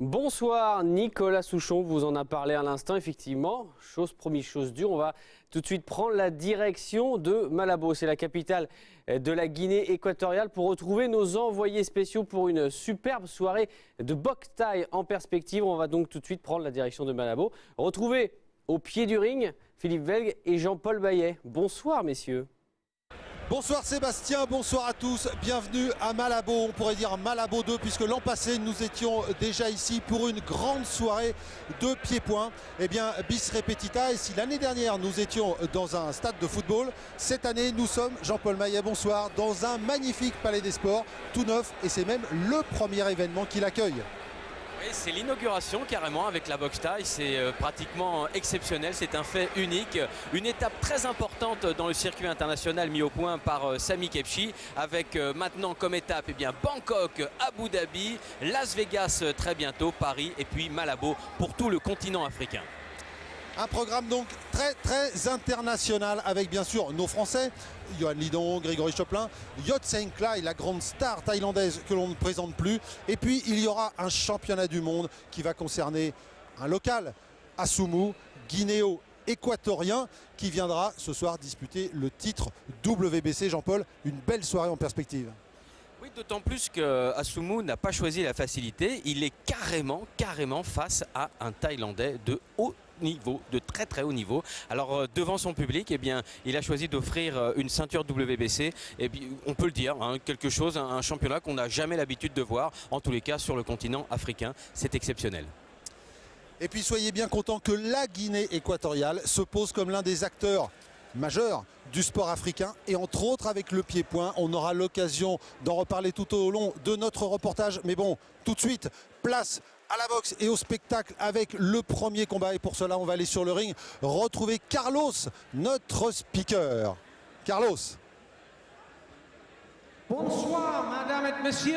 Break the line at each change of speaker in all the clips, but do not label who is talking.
Bonsoir, Nicolas Souchon vous en a parlé à l'instant, effectivement. Chose promise, chose due, on va tout de suite prendre la direction de Malabo. C'est la capitale de la Guinée équatoriale pour retrouver nos envoyés spéciaux pour une superbe soirée de boxe thaï en perspective. On va donc tout de suite prendre la direction de Malabo. Retrouver au pied du ring Philippe Velgue et Jean-Paul Baillet. Bonsoir messieurs.
Bonsoir Sébastien, bonsoir à tous, bienvenue à Malabo, on pourrait dire Malabo 2 puisque l'an passé nous étions déjà ici pour une grande soirée de pieds-points. Eh bien bis repetita, et si l'année dernière nous étions dans un stade de football, cette année nous sommes, Jean-Paul Maillet, bonsoir, dans un magnifique palais des sports, tout neuf, et c'est même le premier événement qui l'accueille.
Oui, c'est l'inauguration carrément avec la boxe thaï, c'est pratiquement exceptionnel, c'est un fait unique, une étape très importante dans le circuit international mis au point par Sami Khepchi, avec maintenant comme étape Bangkok, Abu Dhabi, Las Vegas très bientôt, Paris et puis Malabo pour tout le continent africain.
Un programme donc très international avec bien sûr nos Français, Yohan Lidong, Grégory Choplin, Yot Seng Klai, la grande star thaïlandaise que l'on ne présente plus. Et puis il y aura un championnat du monde qui va concerner un local, Assoumou, guinéo-équatorien, qui viendra ce soir disputer le titre WBC. Jean-Paul, une belle soirée en perspective.
Oui, d'autant plus que Assoumou n'a pas choisi la facilité, il est carrément face à un Thaïlandais de haut niveau, de très haut niveau. Alors devant son public, il a choisi d'offrir une ceinture WBC, et puis on peut le dire, quelque chose, un championnat qu'on n'a jamais l'habitude de voir, en tous les cas sur le continent africain, c'est exceptionnel.
Et puis soyez bien contents que la Guinée équatoriale se pose comme l'un des acteurs majeurs du sport africain, et entre autres avec le pied-point. On aura l'occasion d'en reparler tout au long de notre reportage, mais bon, tout de suite, place à la boxe et au spectacle avec le premier combat, et pour cela on va aller sur le ring retrouver Carlos, notre speaker. Carlos.
Bonsoir mesdames et messieurs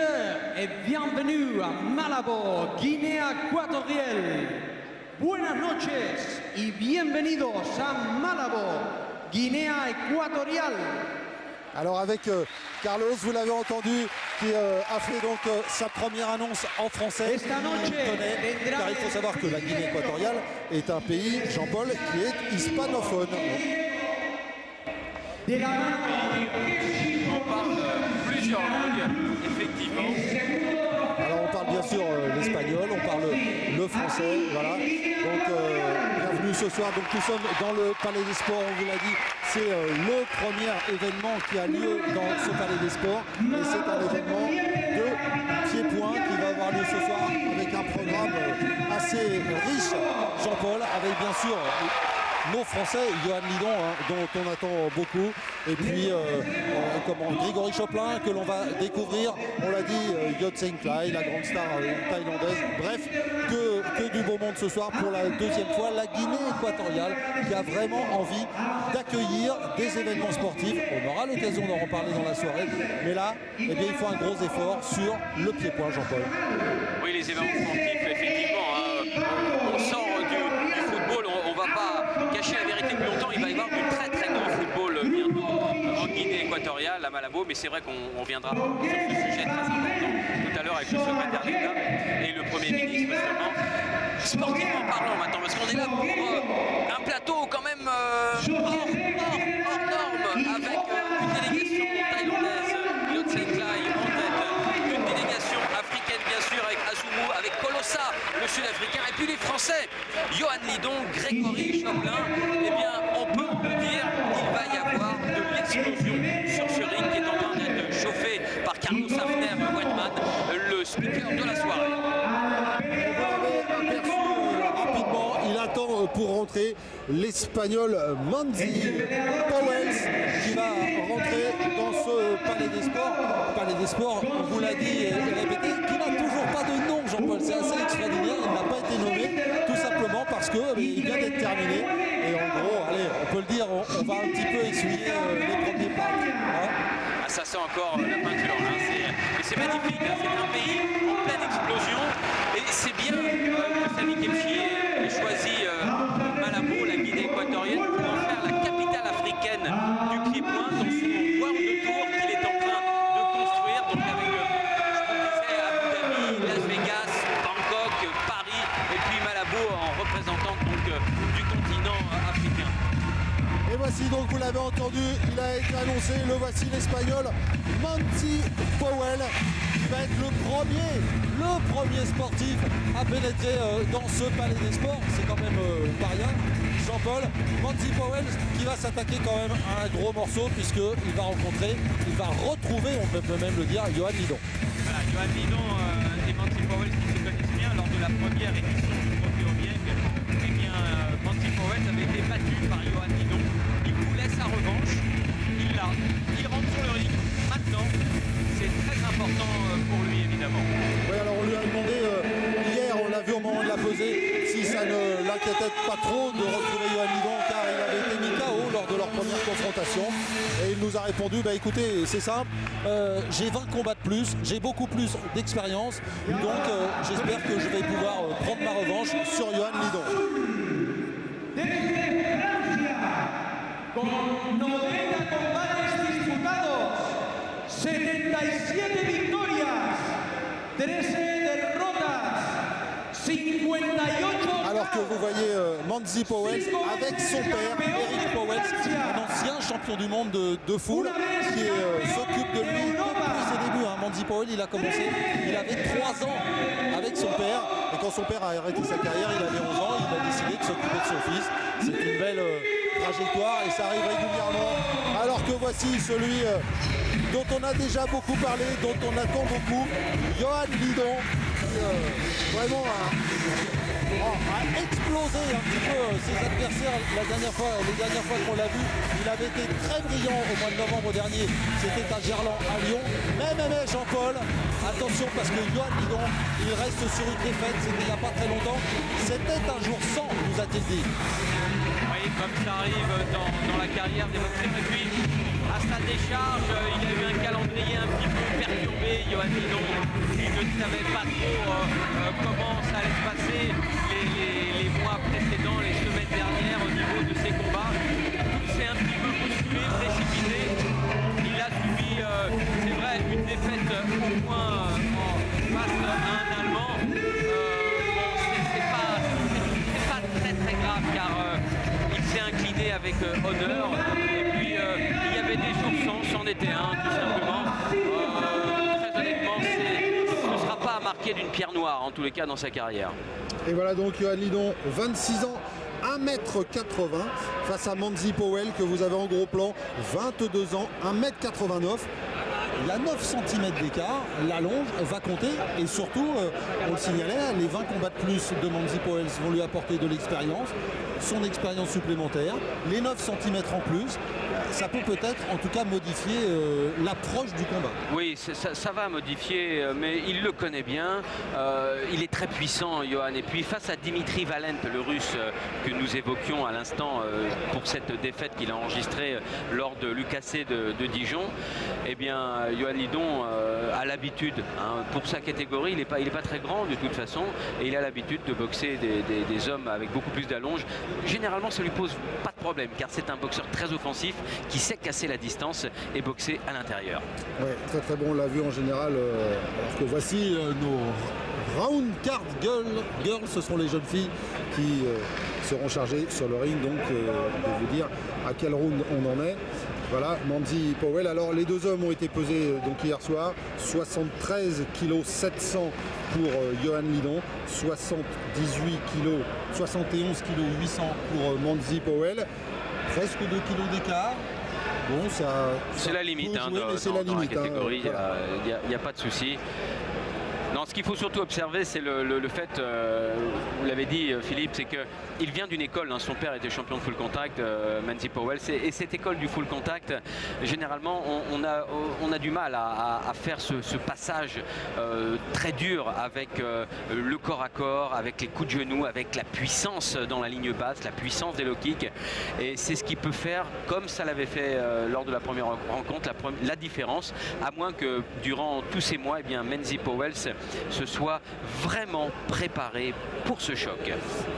et bienvenue à Malabo, Guinée équatoriale. Buenas noches y bienvenidos a Malabo, Guinée équatoriale.
Alors avec Carlos, vous l'avez entendu, qui a fait donc sa première annonce en français. Car il faut savoir que la Guinée équatoriale est un pays, Jean-Paul, qui est hispanophone.
On parle plusieurs langues, effectivement.
Alors on parle bien sûr l'espagnol, on parle le français, voilà. Donc bienvenue ce soir. Donc nous sommes dans le Palais des Sports, on vous l'a dit. C'est le premier événement qui a lieu dans ce Palais des Sports. Et c'est un événement de pieds-points qui va avoir lieu ce soir avec un programme assez riche, Jean-Paul, avec bien sûr nos Français, Yohan Lidong, dont on attend beaucoup, et puis Grégory Choplin, que l'on va découvrir, on l'a dit, Yot Seng Klai, la grande star thaïlandaise. Bref, que du beau monde ce soir pour la deuxième fois. La Guinée équatoriale qui a vraiment envie d'accueillir des événements sportifs. On aura l'occasion d'en reparler dans la soirée, mais là, il faut un gros effort sur le pied-point, Jean-Paul.
Oui, les événements sportifs, effectivement, on sort du football, on ne va pas cacher la vérité plus longtemps, il va y avoir du très grand football bientôt en Guinée équatoriale, à Malabo, mais c'est vrai qu'on viendra sur ce sujet très important tout à l'heure avec le secrétaire d'État et le Premier ministre, justement. Sportivement parlant maintenant, parce qu'on est là pour un plateau quand même hors norme, avec une délégation thaïlandaise, Yot Seng Klai en tête, une délégation africaine bien sûr avec Assoumou, avec Colossa, le sud-africain, et puis les Français, Yohan Lidong, Grégory Choplin. On peut dire qu'il va y avoir de l'explosion sur ce ring qui est en train d'être chauffé par Carlos Whiteman, le speaker de la soirée.
Rapidement, il attend pour rentrer l'Espagnol Manzi Powells qui va rentrer dans ce Palais des Sports. Palais des Sports, on vous l'a dit et répété, qui n'a toujours pas de nom, Jean-Paul. C'est assez extraordinaire, il n'a pas été nommé, tout simplement parce qu'il vient d'être terminé. Et en gros, allez, on peut le dire, on va un petit peu essuyer les premiers pas.
Ah, ça sent encore la peinture, mais c'est magnifique, c'est un pays en pleine explosion, et c'est bien que Sami Khepchi ait choisi Malabo, la Guinée équatorienne, pour en faire la capitale africaine du pied-point dans son world tour qu'il est en train de construire, donc avec, je vous disais, Abu Dhabi, Las Vegas, Bangkok,
voici donc, vous l'avez entendu, il a été annoncé, le voici l'Espagnol Monty Powell, qui va être le premier sportif à pénétrer dans ce palais des sports. C'est quand même pas rien. Jean-Paul, Monty Powell qui va s'attaquer quand même à un gros morceau, puisqu'il va retrouver, on peut même le dire, Johan Lidon.
Voilà, Johan Lidon et Monty Powell qui se connaissent bien lors de la première édition du Trophée Obieng. Eh bien, Monty Powell avait été battu par Johan Lidon. Il voulait sa revanche. Il l'a. Il rentre sur le ring. Maintenant, c'est très important pour lui, évidemment.
Oui, alors on lui a demandé hier, on l'a vu au moment de la pesée, si ça ne l'inquiétait pas trop de retrouver Johan Lidon, car il avait été mis KO lors de leur première confrontation. Et il nous a répondu, bah écoutez, c'est simple, j'ai 20 combats de plus, j'ai beaucoup plus d'expérience, donc j'espère que je vais pouvoir prendre ma revanche sur Johan Lidon.
Con 90 combates disputados, 77 victorias, 13 derrotas, 58.
Alors que vous voyez Monty Powell avec son père, Eric Powell, un ancien champion du monde de foule, qui s'occupe de lui depuis ses débuts. Monty Powell, il a commencé, il avait 3 ans avec son père, et quand son père a arrêté sa carrière, il avait 11 ans, il a décidé de s'occuper de son fils. C'est une belle trajectoire et ça arrive régulièrement. Alors que voici celui dont on a déjà beaucoup parlé, dont on attend beaucoup, Johan Lidon, qui vraiment a explosé un petit peu ses adversaires les dernières fois qu'on l'a vu. Il avait été très brillant au mois de novembre dernier, c'était à Gerland à Lyon. Mais Jean-Paul, attention parce que Johan Lidon, il reste sur une défaite, c'était il n'y a pas très longtemps. C'était un jour sans, nous a-t-il dit.
Oui, comme ça arrive dans la carrière des boxeurs. Et puis, à sa décharge, il a eu un calendrier un petit peu perturbé, Johan Lidon. Il ne savait pas trop comment ça allait se passer les mois précédents, les semaines dernières au niveau de ses combats. Tout s'est un petit peu bousculé, précipité. Il a subi, c'est vrai, une défaite au point face à un Allemand. C'est pas très grave car il s'est incliné avec honneur. Et puis il y avait des jours sans, c'en était un tout simplement. Très honnêtement, ce ne sera pas à marquer d'une pierre noire en tous les cas dans sa carrière.
Et voilà donc Johan Lidon, 26 ans, 1m80 face à Monty Powell que vous avez en gros plan, 22 ans, 1m89. Il y a 9 cm d'écart, la longe va compter et surtout, on le signalait, les 20 combats de plus de Monty Powell vont lui apporter de l'expérience, son expérience supplémentaire, les 9 cm en plus. Ça peut peut-être en tout cas modifier l'approche du combat.
Oui, ça va modifier, mais il le connaît bien. Il est très puissant, Johan. Et puis face à Dimitri Valent, le russe que nous évoquions à l'instant pour cette défaite qu'il a enregistrée lors de l'UKC de Dijon, eh bien, Johan Lidon a l'habitude, pour sa catégorie, il n'est pas très grand de toute façon, et il a l'habitude de boxer des hommes avec beaucoup plus d'allonge. Généralement, ça lui pose pas de problème, car c'est un boxeur très offensif qui sait casser la distance et boxer à l'intérieur.
Oui, très très bon, on l'a vu en général. Alors que voici nos round card girls, ce sont les jeunes filles qui seront chargées sur le ring, donc de vous dire à quel round on en est. Voilà, Monty Powell. Alors les deux hommes ont été pesés donc hier soir, 73 kg 700 pour Johan Lidon, 78 kg, 71 kg 800 pour Monty Powell. Presque 2 kilos d'écart. Bon, ça
c'est la limite,
jouer,
dans la catégorie, il n'y a pas de souci. Non, ce qu'il faut surtout observer, c'est le fait, vous l'avez dit Philippe, c'est qu'il vient d'une école, son père était champion de full contact, Monty Powell, et cette école du full contact, généralement, on a du mal à faire ce passage très dur avec le corps à corps, avec les coups de genoux, avec la puissance dans la ligne basse, la puissance des low kicks, et c'est ce qui peut faire, comme ça l'avait fait lors de la première rencontre, la différence, à moins que durant tous ces mois, eh bien, Monty Powell se soit vraiment préparé pour ce choc.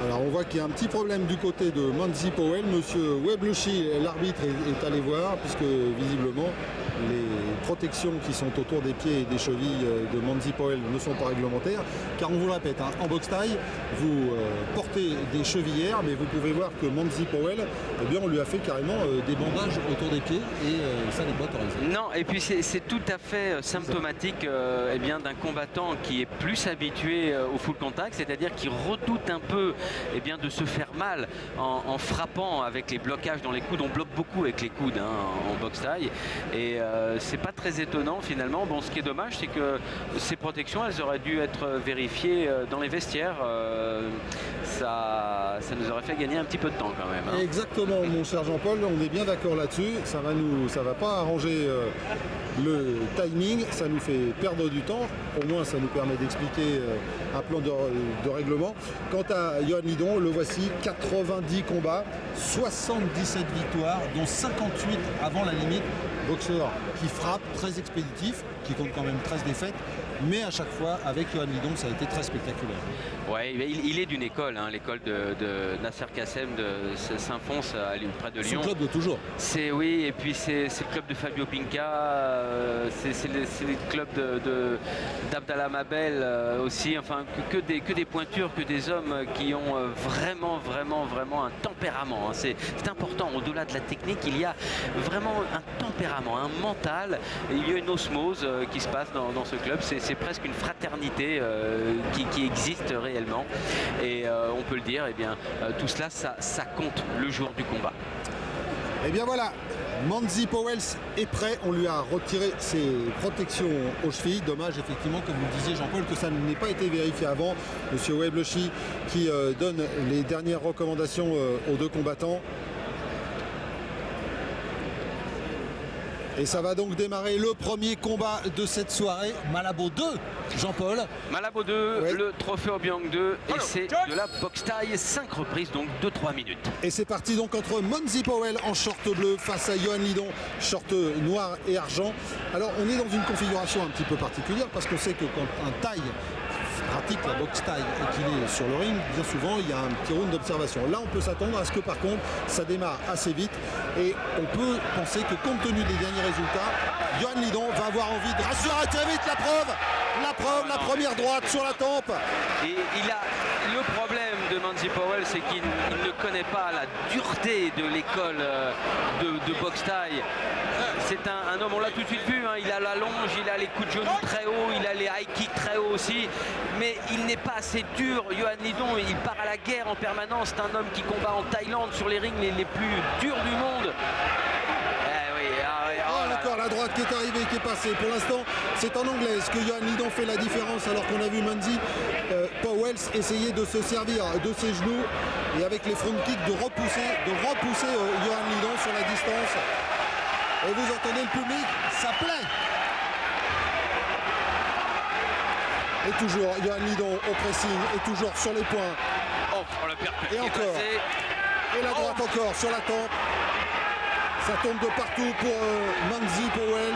Alors on voit qu'il y a un petit problème du côté de Monty Powell. Monsieur Webluchy, l'arbitre, est allé voir, puisque visiblement les protections qui sont autour des pieds et des chevilles de Manzi Powell ne sont pas réglementaires, car on vous le répète, hein, en boxe taille, vous portez des chevillères, mais vous pouvez voir que Manzi Powell, eh bien, on lui a fait carrément des bandages autour des pieds et ça n'est pas autorisé.
Non, et puis c'est tout à fait symptomatique eh bien, d'un combattant qui est plus habitué au full contact, c'est-à-dire qui redoute un peu eh bien, de se faire mal en frappant avec les blocages dans les coudes. On bloque beaucoup avec les coudes hein, en boxe taille et c'est pas très étonnant finalement. Bon, ce qui est dommage, c'est que ces protections, elles auraient dû être vérifiées dans les vestiaires. Ça nous aurait fait gagner un petit peu de temps quand même. Hein.
Exactement, mon cher Jean-Paul, on est bien d'accord là-dessus. Ça va pas arranger le timing, ça nous fait perdre du temps. Au moins, ça nous permet d'expliquer un plan de règlement. Quant à Johan Lidon, le voici, 90 combats, 77 victoires, dont 58 avant la limite. Boxeur qui frappe, très expéditif, qui compte quand même 13 défaites. Mais à chaque fois, avec Johan Lidon, ça a été très spectaculaire.
Ouais, il est d'une école, hein, l'école de Nasser Kassem de Saint-Fons, près de Lyon.
C'est le club de toujours.
Oui, et puis c'est le club de Fabio Pinca, c'est le club d'Abdallah Mabel aussi, enfin que des pointures, que des hommes qui ont vraiment un tempérament. Hein. C'est important, au-delà de la technique, il y a vraiment un tempérament, un mental, il y a une osmose qui se passe dans ce club. C'est presque une fraternité qui existe réellement et on peut le dire, eh bien, tout cela ça compte le jour du combat.
Et bien voilà, Manzi Powell est prêt, on lui a retiré ses protections aux chevilles. Dommage effectivement, comme vous le disiez Jean-Paul, que ça n'ait pas été vérifié avant. Monsieur Weblechi qui donne les dernières recommandations aux deux combattants. Et ça va donc démarrer le premier combat de cette soirée. Malabo 2, Jean-Paul.
Malabo 2,
ouais.
Le trophée Obiang 2, et c'est de la boxe taille, 5 reprises, donc de 3 minutes.
Et c'est parti donc entre Manzi Powell en short bleu face à Johan Lidon, short noir et argent. Alors on est dans une configuration un petit peu particulière parce qu'on sait que quand un taille pratique la boxe taille et qu'il est sur le ring, bien souvent il y a un petit round d'observation. Là on peut s'attendre à ce que par contre ça démarre assez vite et on peut penser que compte tenu des derniers résultats, Johan Lidon va avoir envie de rassurer très vite la première droite sur la tempe.
Et il a le problème de Manzi Powell, c'est qu'il ne connaît pas la dureté de l'école de boxe taille. C'est un homme, on l'a tout de suite vu, hein, il a la longe, il a les coups de genou très haut, il a les high kicks très haut aussi, mais il n'est pas assez dur. Johan Lidon, il part à la guerre en permanence, c'est un homme qui combat en Thaïlande sur les rings les plus durs du monde.
Encore la droite qui est arrivée, qui est passée. Pour l'instant, c'est en anglaise que Johan Lidon fait la différence, alors qu'on a vu Manzi Powell essayer de se servir de ses genoux et avec les front kicks de repousser Johan Lidon sur la distance. Et vous entendez le public, ça plaît. Et toujours Johan Lidon au pressing et toujours sur les points.
Oh, le percute
et encore. Et la droite encore sur la tempe. Ça tombe de partout pour Manzi Powell.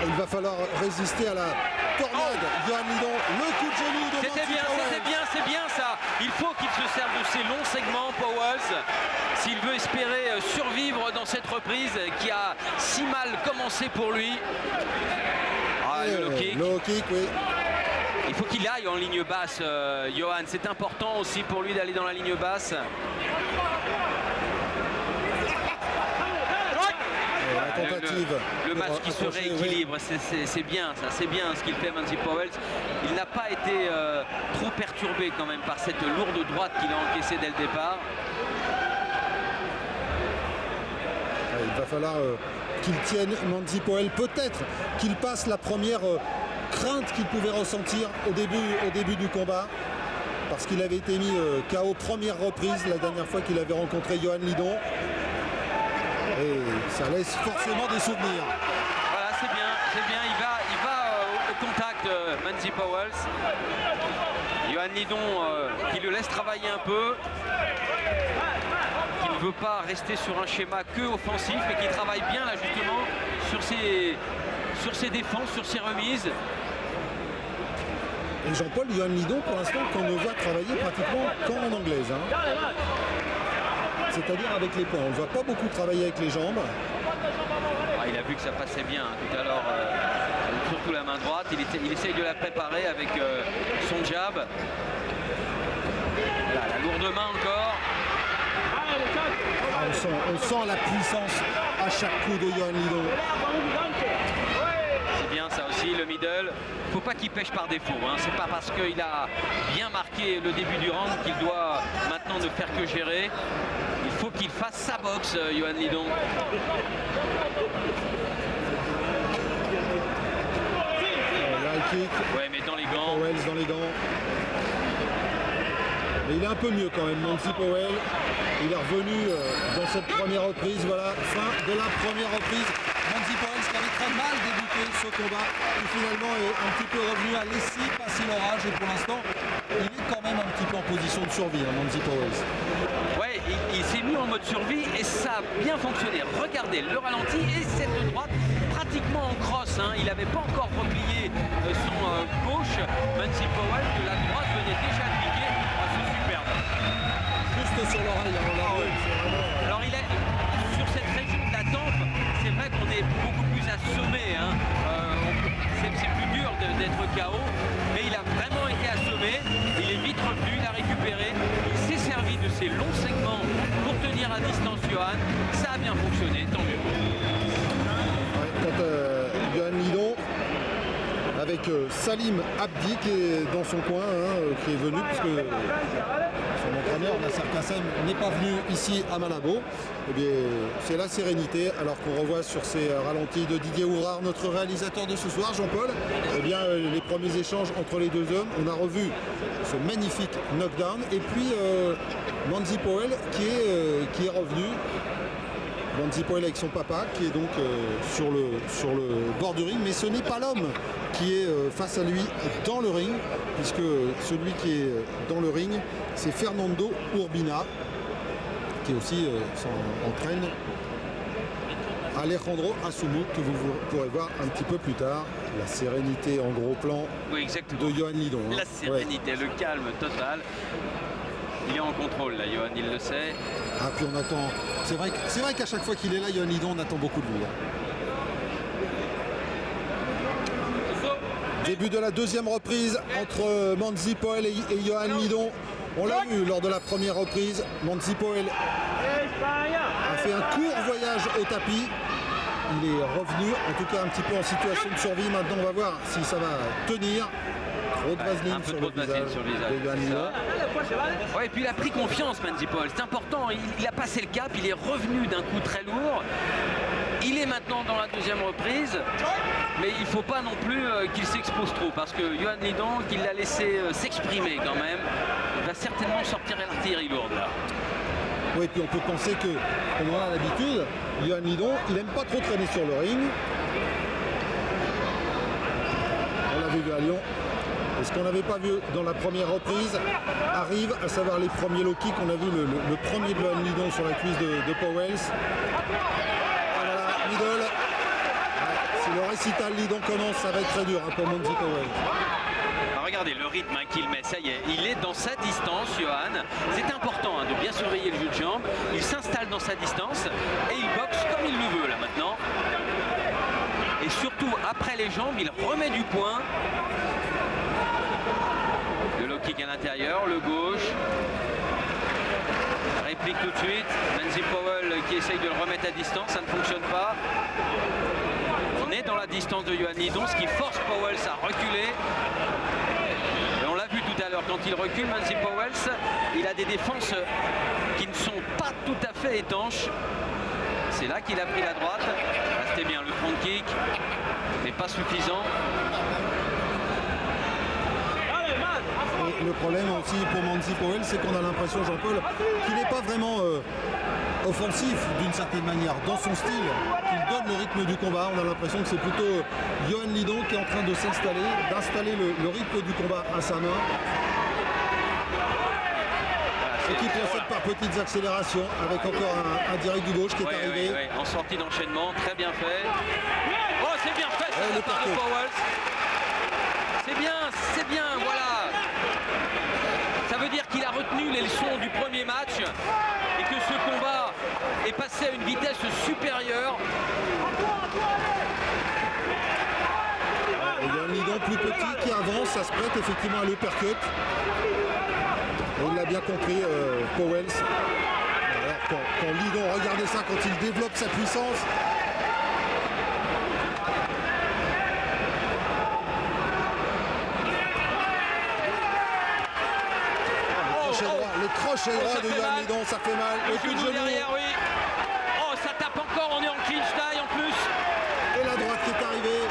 Il va falloir résister à la tornade. Johan Lidon, le coup de genou de Manzi Powell.
C'est bien ça. Il faut qu'il se serve de ces longs segments, Powell, s'il veut espérer survivre dans cette reprise qui a si mal commencé pour lui. Le low kick.
Low kick, oui.
Il faut qu'il aille en ligne basse, Johan. C'est important aussi pour lui d'aller dans la ligne basse.
La tentative.
Le match qui se rééquilibre, c'est bien ça, c'est bien ce qu'il fait Manzi Powell. Il n'a pas été trop perturbé quand même par cette lourde droite qu'il a encaissée dès le départ.
Il va falloir qu'il tienne Manzi Powell, peut-être qu'il passe la première crainte qu'il pouvait ressentir au début du combat, parce qu'il avait été mis KO première reprise la dernière fois qu'il avait rencontré Johan Lidon. Et ça laisse forcément des souvenirs.
Voilà, c'est bien, il va au contact Manzi Powell. Johan Lidon qui le laisse travailler un peu, qui ne veut pas rester sur un schéma que offensif, mais qui travaille bien là justement sur ses défenses, sur ses remises.
Et Jean-Paul, Johan Lidon, pour l'instant, qu'on ne voit travailler pratiquement qu'en anglaise. Hein. c'est-à-dire avec les poings. On ne voit pas beaucoup travailler avec les jambes.
Ah, il a vu que ça passait bien tout à l'heure, surtout la main droite. Il essaye de la préparer avec son jab. Là, la lourde main encore.
Ah, on sent la puissance à chaque coup de Johan Lidon.
C'est bien ça aussi, le middle. Il ne faut pas qu'il pêche par défaut. Hein. C'est pas parce qu'il a bien marqué le début du round qu'il doit maintenant ne faire que gérer. Il faut qu'il fasse sa boxe, Johan Lidon.
Là, kick.
Ouais, mais dans les gants.
Wells dans les gants. Mais il est un peu mieux quand même, Manzi Powell. Il est revenu dans cette première reprise. Voilà, fin de la première reprise. Manzi Powell qui avait très mal débuté ce combat, qui finalement est un petit peu revenu à laisser passer l'orage. Et pour l'instant, il est quand même un petit peu en position de survie, hein, Manzi Powell.
Ouais, il s'est mis en mode survie et ça a bien fonctionné. Regardez le ralenti et cette droite pratiquement en crosse. Hein. Il n'avait pas encore replié son gauche. Manzi Powell, que la droite venait déjà de piquer. Ah, c'est superbe.
Juste sur l'oreille, on l'a vu.
Alors il est sur cette région de la tempe, c'est vrai qu'on est beaucoup plus assommé. Hein. C'est plus dur d'être KO, mais il a vraiment été assommé. Il est vite revenu, il a récupéré. Il s'est servi de ses longs segments pour tenir à distance Johan. Ça a bien fonctionné, tant mieux.
Ouais, quand Johan Lidon avec Salim Abdi qui est dans son coin, hein, qui est venu puisque son entraîneur Nasser Kassem n'est pas venu ici à Malabo. Eh bien, c'est la sérénité alors qu'on revoit sur ces ralentis de Didier Ouvrard, notre réalisateur de ce soir, Jean-Paul. Eh bien, les premiers échanges entre les deux hommes, on a revu ce magnifique knockdown et puis Manzi Powell qui est revenu. Manzi Powell avec son papa qui est donc sur le bord du ring, mais ce n'est pas l'homme qui est face à lui dans le ring, puisque celui qui est dans le ring, c'est Fernando Urbina, qui aussi entraîne Alejandro Asumu, que vous pourrez voir un petit peu plus tard. La sérénité en gros plan
Oui, exactement.
de Johan Lidon. Hein.
La sérénité, le calme total. Il est en contrôle là, Johan, il le sait.
Ah, puis on attend. C'est vrai qu'à chaque fois qu'il est là, Johan Lidon, on attend beaucoup de lui. Hein. Début de la deuxième reprise entre Manzi Powell et Johan Lidon. On l'a vu lors de la première reprise. Manzi Powell a fait un court voyage au tapis. Il est revenu, en tout cas un petit peu en situation de survie. Maintenant, on va voir si ça va tenir. Trop de vaseline
un peu
sur
trop
le
de vaseline
visage
sur le visage.
de Johan Lidon.
Ouais, et puis il a pris confiance, Manzi Powell. C'est important. Il a passé le cap. Il est revenu d'un coup très lourd. Il est maintenant dans la deuxième reprise. Mais il ne faut pas non plus qu'il s'expose trop. Parce que Johan Lidon, qu'il l'a laissé s'exprimer quand même, il va certainement sortir l'artillerie lourde là.
Oui, puis on peut penser que, comme on a l'habitude, Johan Lidon, il n'aime pas trop traîner sur le ring. On l'a vu à Lyon. Et ce qu'on n'avait pas vu dans la première reprise arrive, à savoir les premiers low kicks. On a vu le premier de Johan Lidon sur la cuisse de Powell. Voilà, middle. Ouais, si le récital Lidon commence, ça va être très dur hein, pour Manzi Powell.
Regardez le rythme qu'il met, ça y est, il est dans sa distance, Johan. C'est important hein, de bien surveiller le jeu de jambes. Il s'installe dans sa distance et il boxe comme il le veut là maintenant. Et surtout, après les jambes, il remet du poing. Le low kick à l'intérieur, le gauche. Réplique tout de suite. Manzi Powell qui essaye de le remettre à distance, ça ne fonctionne pas. On est dans la distance de Johan Lidon, ce qui force Powell à reculer. On l'a vu tout à l'heure, quand il recule, Manzi Powell, il a des défenses qui ne sont pas tout à fait étanches. C'est là qu'il a pris la droite. C'était bien le front kick, mais pas suffisant.
Et le problème aussi pour Manzi Powell, c'est qu'on a l'impression, Jean-Paul, qu'il n'est pas vraiment offensif d'une certaine manière dans son style, qu'il donne le rythme du combat. On a l'impression que c'est plutôt Johan Lidon qui est en train de s'installer, d'installer le rythme du combat à sa main. Et qui procède par petites accélérations avec encore un direct du gauche qui est arrivé.
En sortie d'enchaînement, très bien fait. Oh, c'est bien fait ça, de la part de Powell. C'est bien, voilà. Ça veut dire qu'il a retenu les leçons du premier match et que ce combat est passé à une vitesse supérieure.
Johan Lidon plus petit qui avance, ça se prête effectivement à l'uppercut. Et il l'a bien compris, Powell. Alors, quand Lidon, regardez ça, quand il développe sa puissance. Le crochet droit de Johan Lidon, ça fait mal.
Le coup de genou derrière, oui. Oh, ça tape encore, on est en clinch taille en plus.
Et la droite qui est arrivée.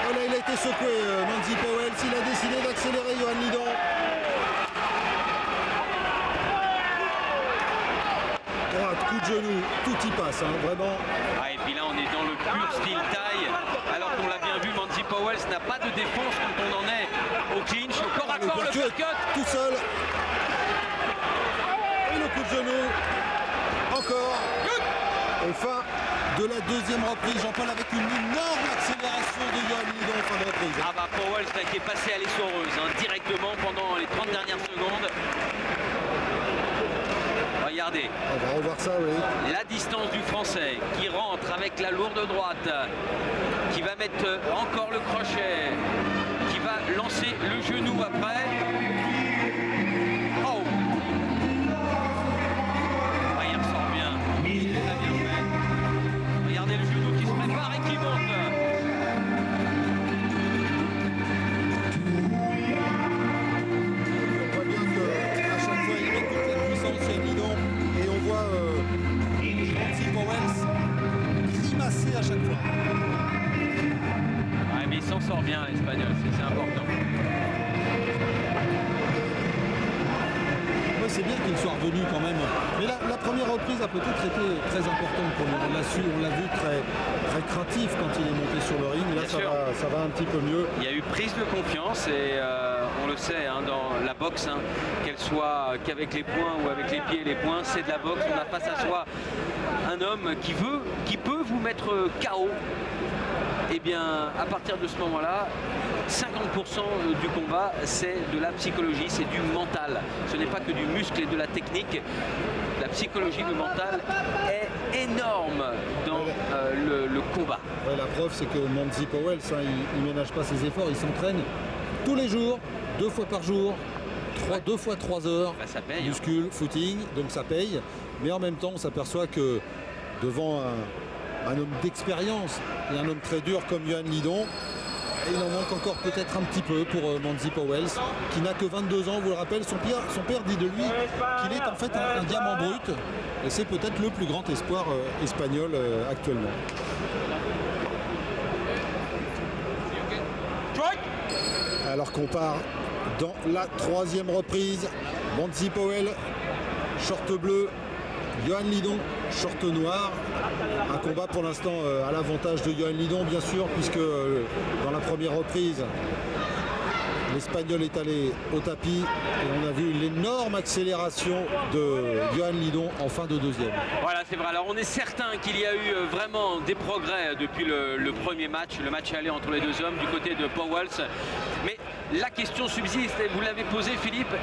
Oh là, il a été secoué, Manzi Powell. Il a décidé d'accélérer Johan Lidon. Droite, coup de genou, tout y passe, hein, vraiment.
Ah, et puis là, on est dans le pur style taille. Alors qu'on l'a bien vu, Manzi Powell n'a pas de défense quand on en est au clinch. Au corps à corps, le uppercut.
Tout seul. Et le coup de genou. Encore. Et fin de la deuxième reprise. Jean-Paul avec une énorme accélération de Johan Lidon en fin de reprise.
Ah bah Powell qui est passé à l'essoreuse hein, directement pendant les 30 dernières secondes. Regardez.
On va revoir ça, oui.
La distance du Français qui rentre avec la lourde droite, qui va mettre encore le crochet, qui va lancer le genou après. Oh, ah, il ressort bien. Il a bien fait. Regardez le genou qui se prépare et qui monte.
On voit bien qu'à chaque fois, il met toute la puissance chez Lidon. Et on voit Manzi Powell grimacer à chaque fois.
Ouais, mais il s'en sort bien l'Espagnol, c'est important.
Ouais, c'est bien qu'il soit revenu quand même. Mais la première reprise a peut-être été très importante pour lui. On l'a vu très craintif quand il est monté sur le ring. Là, ça va un petit peu mieux.
Il y a eu prise de confiance et on le sait hein, dans la boxe, hein, qu'elle soit qu'avec les poings ou avec les pieds et les poings, c'est de la boxe. On a face à soi un homme qui peut vous mettre KO. Et bien, à partir de ce moment-là, 50% du combat, c'est de la psychologie, c'est du mental. Ce n'est pas que du muscle et de la technique. La psychologie, le mental est énorme dans le combat.
Ouais, la preuve, c'est que Manzi Powell, il ne ménage pas ses efforts, il s'entraîne tous les jours, 2 fois par jour, 2 fois 3 heures,
bah, ça paye,
muscule, footing, donc ça paye. Mais en même temps, on s'aperçoit que devant un homme d'expérience et un homme très dur comme Johan Lidon, il en manque encore peut-être un petit peu pour Manzi Powell, qui n'a que 22 ans, vous le rappelez. Son père dit de lui qu'il est en fait un diamant brut. Et c'est peut-être le plus grand espoir espagnol actuellement. Alors qu'on part dans la 3e reprise. Manzi Powell, short bleu. Johan Lidon, short noir. Un combat pour l'instant à l'avantage de Johan Lidon, bien sûr, puisque dans la première reprise, l'Espagnol est allé au tapis et on a vu l'énorme accélération de Johan Lidon en fin de deuxième.
Voilà, c'est vrai. Alors on est certain qu'il y a eu vraiment des progrès depuis le premier match, le match aller entre les deux hommes du côté de Powell. Mais la question subsiste, et vous l'avez posé Philippe,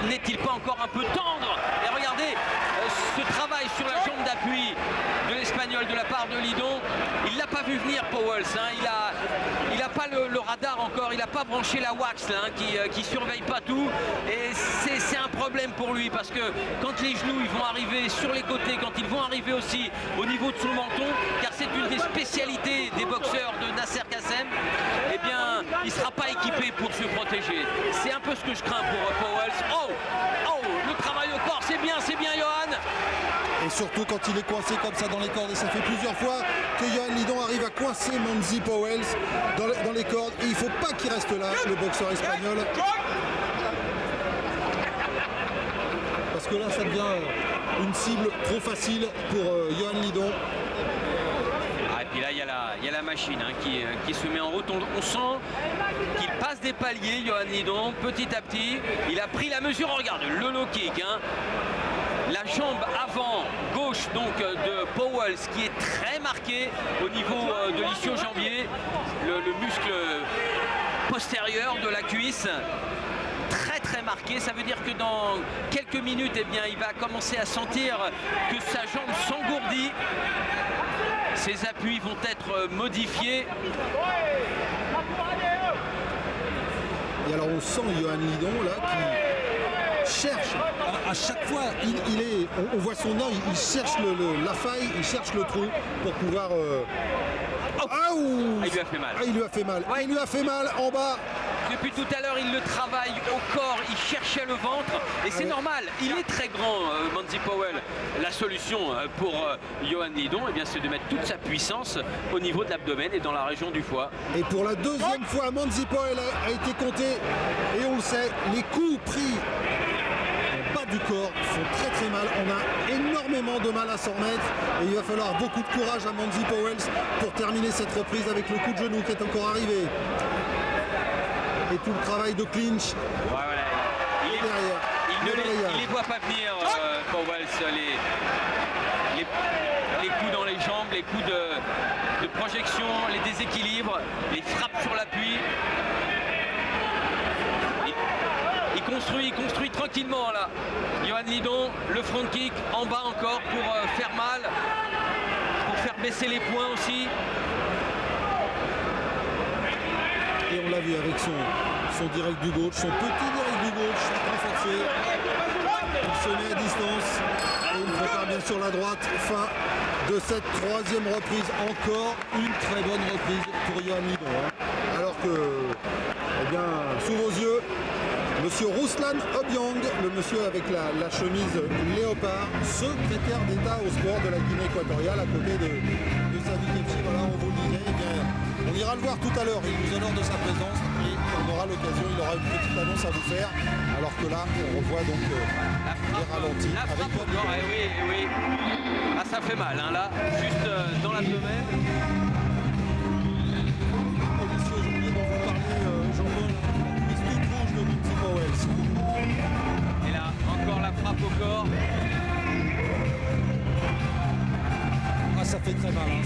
n'est-il pas encore un peu tendre? Et regardez ce travail sur la jambe d'appui de l'Espagnol de la part de Lidon, il l'a pas vu venir Powell, hein. Il a pas le radar encore, il n'a pas branché la wax là, hein, qui surveille pas tout, et c'est un problème pour lui parce que quand les genoux ils vont arriver sur les côtés, quand ils vont arriver aussi au niveau de son menton, car c'est une des spécialités des boxeurs de Nasser Kassem, eh bien il ne sera pas équipé pour se protéger. C'est un peu ce que je crains pour Powell. Oh, le travail au corps, c'est bien Johan.
Et surtout quand il est coincé comme ça dans les cordes, et ça fait plusieurs fois que Johan Lidon arrive à coincer Manzi Powell dans les cordes, et il ne faut pas qu'il reste là, le boxeur espagnol. Parce que là ça devient une cible trop facile pour Johan Lidon.
Ah, et puis là il y a la machine hein, qui se met en route. On sent qu'il passe des paliers, Johan Lidon, petit à petit. Il a pris la mesure, regarde, le low kick. Hein. La jambe avant gauche donc de Powell qui est très marquée au niveau de l'ischio-jambier, le muscle postérieur de la cuisse, très marqué. marqué. Ça veut dire que dans quelques minutes, eh bien, il va commencer à sentir que sa jambe s'engourdit. Ses appuis vont être modifiés.
Et alors on sent Johan Lidon là qui cherche à chaque fois, on voit son œil, il cherche la faille, il cherche le trou pour pouvoir...
il lui a fait mal.
Il lui a fait mal.
Ouais.
Il lui a fait mal en bas.
Depuis tout à l'heure, il le travaille au corps, il cherchait le ventre. Et c'est normal, il est très grand, Manzi Powell. La solution pour Johan Lidon, eh bien, c'est de mettre toute sa puissance au niveau de l'abdomen et dans la région du foie.
Et pour la deuxième fois, Manzi Powell a été compté. Et on le sait, les coups pris en bas du corps font très très mal. On a énormément de mal à s'en remettre. Et il va falloir beaucoup de courage à Manzi Powell pour terminer cette reprise avec le coup de genou qui est encore arrivé. Et tout le travail de clinch.
Voilà. Il ne les voit pas venir, Powell, les coups dans les jambes, les coups de projection, les déséquilibres, les frappes sur l'appui. Il construit tranquillement là. Johan Lidon, le front kick en bas encore pour faire mal, pour faire baisser les poings aussi.
Et on l'a vu avec son direct du gauche, son petit direct du gauche, renforcé. Il se met à distance et il prépare bien sûr la droite. Fin de cette troisième reprise. Encore une très bonne reprise pour Johan Lidon. Alors que, eh bien, sous vos yeux, monsieur Ruslan Obiang, le monsieur avec la chemise léopard, secrétaire d'État au sport de la Guinée équatoriale à côté de Sadi Kepsi. Voilà, on vous le disait. Eh bien, on ira le voir tout à l'heure, il nous honore de sa présence et on aura l'occasion, il aura une petite annonce à vous faire. Alors que là, on revoit donc les ralentis.
La frappe au corps, oui. Ah, ça fait mal, hein, là, juste dans l'abdomen.
Policier aujourd'hui dont vous parlez, Jean-Paul, mise toute rouge de Manzi Powell.
Et là, encore la frappe au corps.
Ah, ça fait très mal, hein.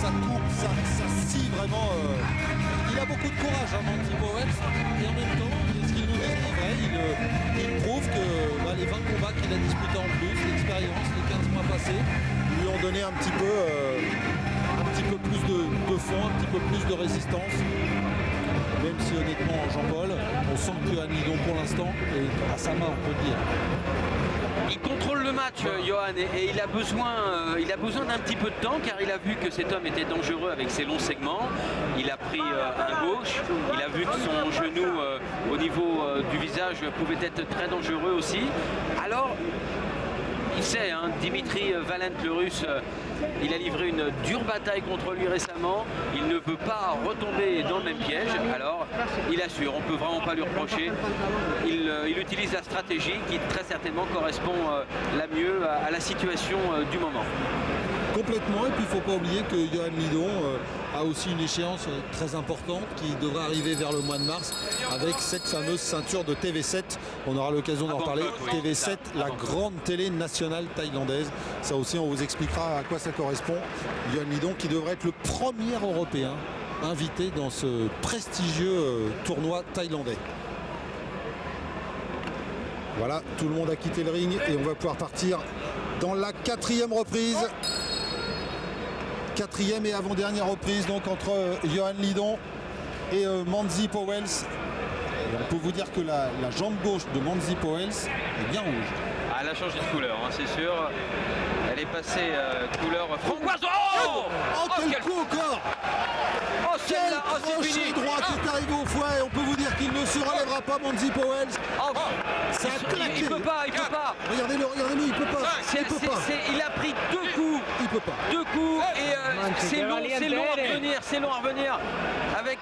Ça coupe, ça scie vraiment. Il a beaucoup de courage, hein, Manzi Powell, et en même temps, ce qu'il nous dit est vrai, il prouve que les 20 combats qu'il a disputés en plus, l'expérience, les 15 mois passés, lui ont donné un petit peu plus de fond, un petit peu plus de résistance. Même si honnêtement, Jean-Paul, on sent que Johan Lidon pour l'instant est à sa main, on peut dire.
Il contrôle le match, Johan, et il a besoin d'un petit peu de temps car il a vu que cet homme était dangereux avec ses longs segments. Il a pris un gauche, il a vu que son genou au niveau du visage pouvait être très dangereux aussi. Alors, il sait, hein, Dimitri Valent, le russe, il a livré une dure bataille contre lui récemment. Il ne veut pas retomber dans le même piège. Alors, il assure, on ne peut vraiment pas lui reprocher. Il utilise la stratégie qui très certainement correspond la mieux à la situation du moment.
Complètement, et puis il ne faut pas oublier que Johan Lidon a aussi une échéance très importante qui devrait arriver vers le mois de mars avec cette fameuse ceinture de TV7. On aura l'occasion d'en reparler. TV7, la grande télé nationale thaïlandaise. Ça aussi, on vous expliquera à quoi ça correspond. Johan Lidon qui devrait être le premier Européen invité dans ce prestigieux tournoi thaïlandais. Voilà, tout le monde a quitté le ring et on va pouvoir partir dans la quatrième reprise. Quatrième et avant-dernière reprise donc entre Johan Lidon et Manzi Powell. Et on peut vous dire que la jambe gauche de Manzi Powell est bien rouge.
Ah, elle a changé de couleur, hein, c'est sûr. Elle est passée couleur framboise.
Oh, quel coup au corps!
Oh,
Quel
celle-là, c'est
crochet
fini.
droit qui est arrivé au foie et on peut vous dire qu'il ne se relèvera pas, Manzi Powell. Ça a claqué.
Il peut pas.
Regardez-le, il peut pas. Il peut pas.
Il a pris deux coups.
Il peut pas.
Deux coups et c'est long à revenir avec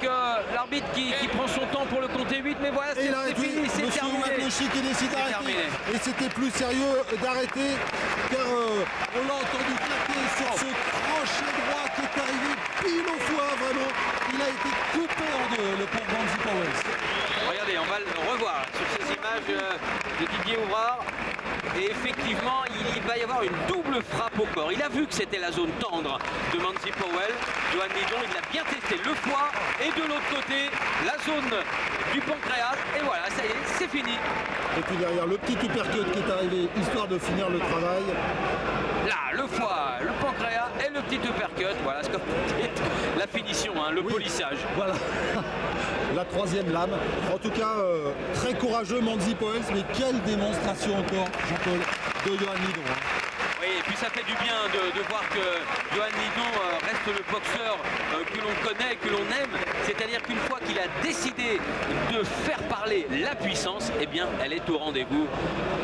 l'arbitre qui prend son temps pour le compter 8, mais voilà,
Et
c'est
là,
fini, c'est
Monsieur
terminé.
Ouaklochi qui décide d'arrêter.
terminé.
Et c'était plus sérieux d'arrêter car on l'a entendu claquer sur ce crochet droit qui est arrivé pile au foie, vraiment. Il a été coupé en deux, le pauvre Manzi Powell.
Regardez, on va le revoir sur ces images de Didier Ouvrard. Et effectivement, il va y avoir une double frappe au corps. Il a vu que c'était la zone tendre de Manzi Powell. Johan Lidon, il a bien testé le foie et et de l'autre côté, la zone du pancréas. Et voilà, ça y est, c'est fini.
Et puis derrière, le petit uppercut qui est arrivé, histoire de finir le travail.
Là, le foie, le pancréas et le petit uppercut. Voilà ce que la finition, hein, le polissage.
Voilà, la troisième lame. En tout cas, très courageux Manzi Poels, mais quelle démonstration encore, Jean-Paul, de Johan Lidon.
Oui, et puis ça fait du bien de voir que Johan Lidon reste le boxeur que l'on connaît, que l'on aime. C'est-à-dire qu'une fois qu'il a décidé de faire parler la puissance, eh bien, elle est au rendez-vous.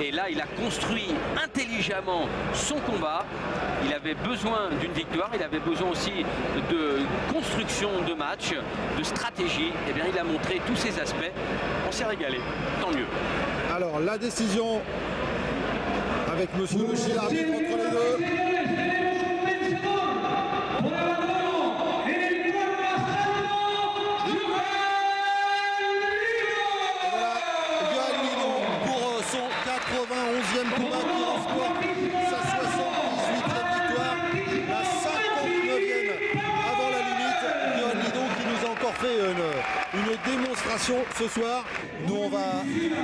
Et là, il a construit intelligemment son combat. Il avait besoin d'une victoire, il avait besoin aussi de construction de match, de stratégie. Eh bien, il a montré tous ces aspects. On s'est régalé, tant mieux.
Alors, la décision avec Monsieur Luchy, l'arbitre entre les deux. Combat qui remporte sa 78e victoire, la 59e avant la limite. Johan Lidon qui nous a encore fait une démonstration ce soir. Nous on va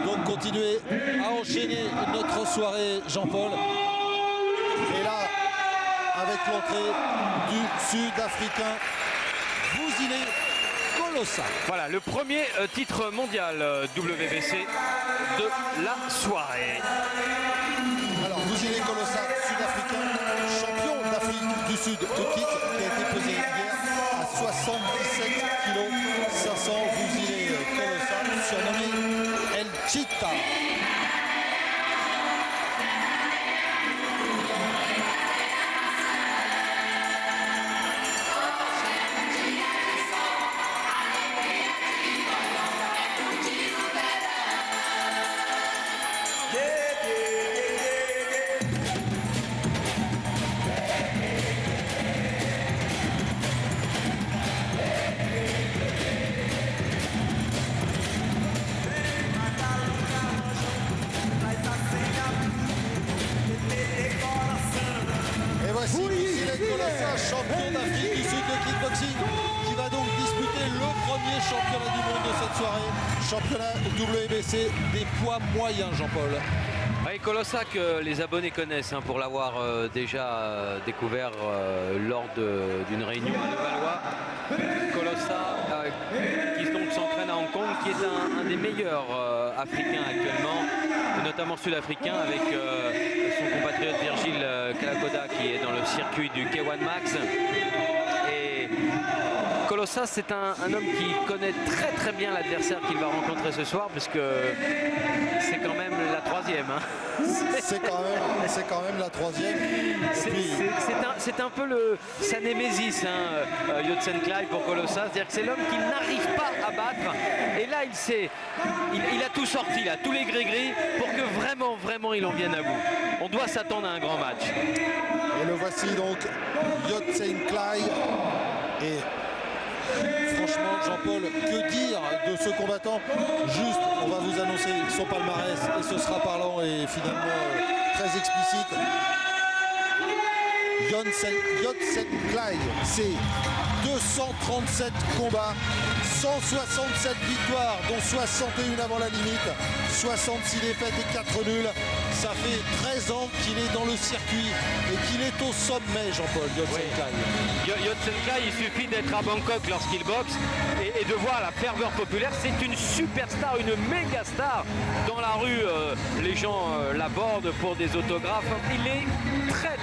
donc continuer à enchaîner notre soirée, Jean-Paul. Et là, avec l'entrée du Sud-Africain Vusile Kolosa.
Voilà, le premier titre mondial WBC de la soirée.
Alors, Vusile Kolosa, sud-africain, champion d'Afrique du Sud de kick, qui a été pesé hier à 77 kg 500. Vusile Kolosa, surnommé El Cheetah. Champion d'Afrique du Sud de kickboxing qui va donc disputer le premier championnat du monde de cette soirée, championnat WBC des poids moyens, Jean-Paul.
Oui, Kolosa que les abonnés connaissent pour l'avoir déjà découvert lors d'une réunion à Levallois. Kolosa qui donc s'entraîne à Hong Kong, qui est un des meilleurs africains actuellement, notamment sud-africain, avec son compatriote Virgil Kalakoda qui est dans le circuit du K1 Max. Et Kolosa, c'est un homme qui connaît très très bien l'adversaire qu'il va rencontrer ce soir, puisque c'est quand même la troisième.
C'est quand même la troisième.
C'est un peu sa némésis, Yodsanklai pour Kolosa. C'est-à-dire que c'est l'homme qui n'arrive pas à battre. Et là, il a tout sorti, là, tous les gris-gris, pour que vraiment il en vienne à bout. On doit s'attendre à un grand match.
Et le voici donc, Yodsanklai. Et franchement, Jean-Paul, que dire de ce combattant? Juste, on va vous annoncer son palmarès et ce sera parlant et finalement très explicite. Yodsanklai, c'est 237 combats, 167 victoires, dont 61 avant la limite, 66 défaites et 4 nuls. Ça fait 13 ans qu'il est dans le circuit et qu'il est au sommet, Jean-Paul, Yodsanklai.
Yodsanklai, il suffit d'être à Bangkok lorsqu'il boxe et de voir la ferveur populaire. C'est une superstar, une méga star. Dans la rue, les gens l'abordent pour des autographes. Il est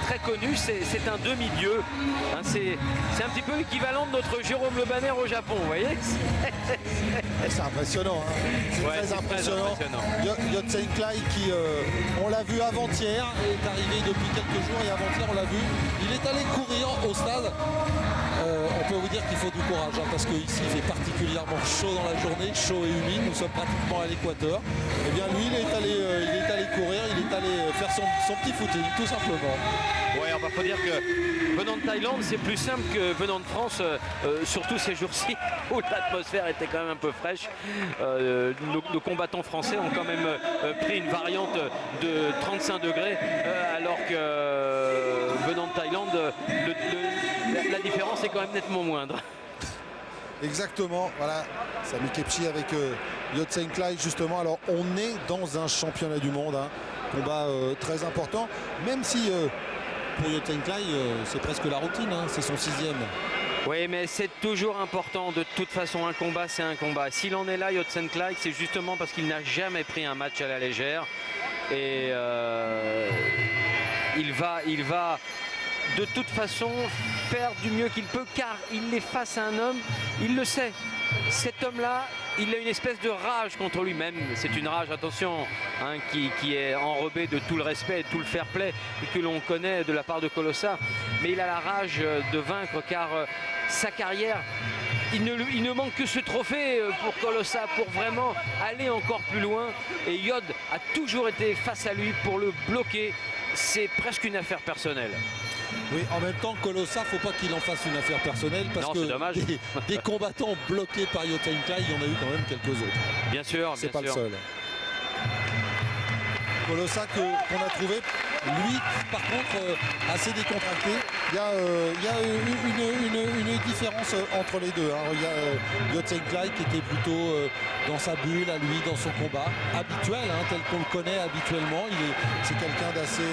très connu, c'est un demi-dieu. C'est un petit peu l'équivalent de notre Jérôme Le Banner au Japon, vous voyez.
C'est impressionnant, c'est très impressionnant. Yodsanklai qui, on l'a vu avant-hier, est arrivé depuis quelques jours et avant-hier on l'a vu, il est allé courir au stade. On peut vous dire qu'il faut du courage parce qu'ici il fait particulièrement chaud dans la journée, chaud et humide, nous sommes pratiquement à l'équateur. Et bien lui il est allé courir, il est allé faire son petit footing tout simplement.
Ouais, on va faut dire que venant de Thaïlande c'est plus simple que venant de France, surtout ces jours-ci où l'atmosphère était quand même un peu fraîche. Nos combattants français ont quand même pris une variante de 35 degrés alors que venant de Thaïlande la différence est quand même nettement moindre.
Exactement, voilà, Sami Khepchi avec Yotsenklai justement. Alors on est dans un championnat du monde, hein, combat très important, même si pour Yotsenklai c'est presque la routine, hein, c'est son 6e.
Oui, mais c'est toujours important. De toute façon, un combat, c'est un combat. S'il en est là, Yotsenklai, c'est justement parce qu'il n'a jamais pris un match à la légère. Et il va de toute façon faire du mieux qu'il peut, car il est face à un homme, il le sait. Cet homme-là, il a une espèce de rage contre lui-même. C'est une rage, attention, hein, qui est enrobée de tout le respect et tout le fair play que l'on connaît de la part de Colossa. Mais il a la rage de vaincre, car sa carrière, il ne manque que ce trophée pour Colossa, pour vraiment aller encore plus loin. Et Yod a toujours été face à lui pour le bloquer. C'est presque une affaire personnelle.
Oui, en même temps, Colossa, faut pas qu'il en fasse une affaire personnelle, parce
non,
que des combattants bloqués par Yotsenklai, il y en a eu quand même quelques autres.
Bien sûr,
c'est
bien
pas
sûr.
le seul. Colossa qu'on a trouvé, lui, par contre, assez décontracté. Il y a une différence entre les deux, hein. Il y a Yotsenklai qui était plutôt dans sa bulle, à lui, dans son combat habituel, hein, tel qu'on le connaît habituellement. C'est quelqu'un d'assez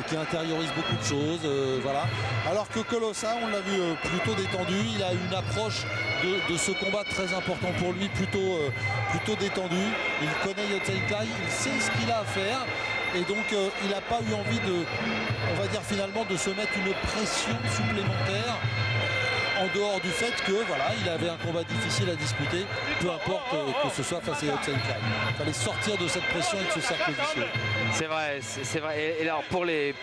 qui intériorise beaucoup de choses, voilà. Alors que Colossa, on l'a vu plutôt détendu. Il a une approche de ce combat très important pour lui, plutôt détendu. Il connaît Yotsenklai, il sait ce qu'il a à faire. Et donc il n'a pas eu envie on va dire finalement, de se mettre une pression supplémentaire en dehors du fait que voilà, il avait un combat difficile à disputer, peu importe que ce soit face à Yotsenklai. Il fallait sortir de cette pression et de ce cercle vicieux.
C'est vrai, c'est vrai. Et alors pour les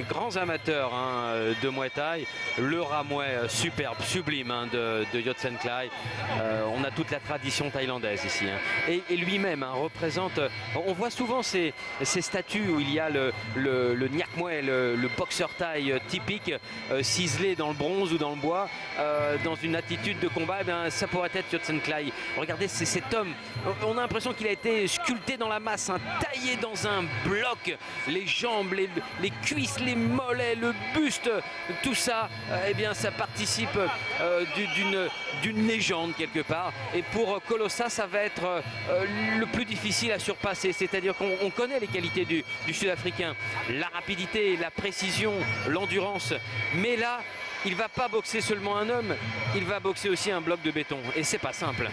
grands amateurs, hein, de Muay Thai, le ramouet superbe, sublime, hein, de Yotsenklai. On a toute la tradition thaïlandaise ici, hein. Et lui-même, hein, représente. On voit souvent ces statues où il y a le Nyak Muay, le boxeur thaï typique, ciselé dans le bronze ou dans le bois, dans une attitude de combat. Eh bien, ça pourrait être Yotsenklai. Regardez, c'est cet homme. On a l'impression qu'il a été sculpté dans la masse, hein, taillé dans un bloc. Les jambes, les cuisses, les mollets, le buste, tout ça, eh bien, ça participe d'une légende quelque part. Et pour Colossa, ça va être le plus difficile à surpasser. C'est-à-dire qu'on connaît les qualités du Sud-Africain, la rapidité, la précision, l'endurance. Mais là, il ne va pas boxer seulement un homme, il va boxer aussi un bloc de béton. Et c'est pas simple.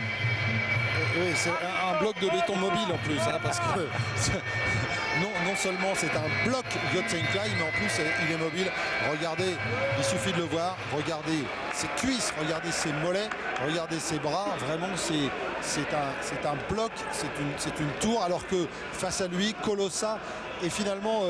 Oui, c'est un bloc de béton mobile en plus, hein, parce que non seulement c'est un bloc Yotsenklai, mais en plus il est mobile. Regardez, il suffit de le voir, regardez ses cuisses, regardez ses mollets, regardez ses bras. Vraiment, c'est un bloc, c'est une tour, alors que face à lui, Colossa est finalement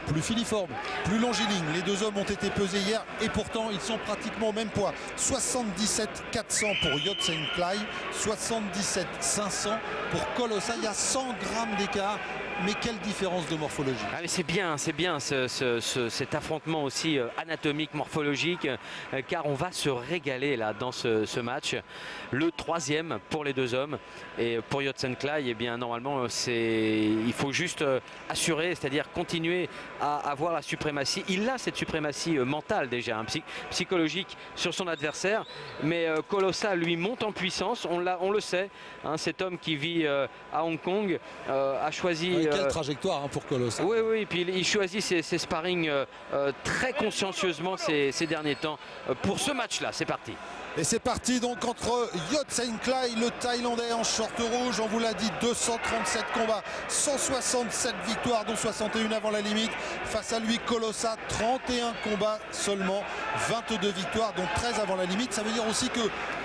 plus filiforme, plus longiligne. Les deux hommes ont été pesés hier et pourtant ils sont pratiquement au même poids. 77 400 pour Yotsenklai, 77 500 pour Colossa. Il y a 100 grammes d'écart. Mais quelle différence de morphologie.
Ah, mais c'est bien cet affrontement aussi anatomique, morphologique, car on va se régaler là dans ce match. Le 3e pour les deux hommes. Et pour Yotsenklai, eh bien normalement il faut juste assurer, c'est-à-dire continuer à avoir la suprématie. Il a cette suprématie mentale déjà, hein, psychologique sur son adversaire. Mais Colossa lui monte en puissance, on le sait, hein, cet homme qui vit à Hong Kong a choisi...
Quelle trajectoire, hein, pour Colossa.
Oui, et puis il choisit ses sparring très consciencieusement ces derniers temps pour ce match-là. C'est parti.
Et c'est parti donc entre Yotsenklai, le Thaïlandais en short rouge, on vous l'a dit, 237 combats, 167 victoires, dont 61 avant la limite. Face à lui, Colossa, 31 combats seulement, 22 victoires, dont 13 avant la limite. Ça veut dire aussi que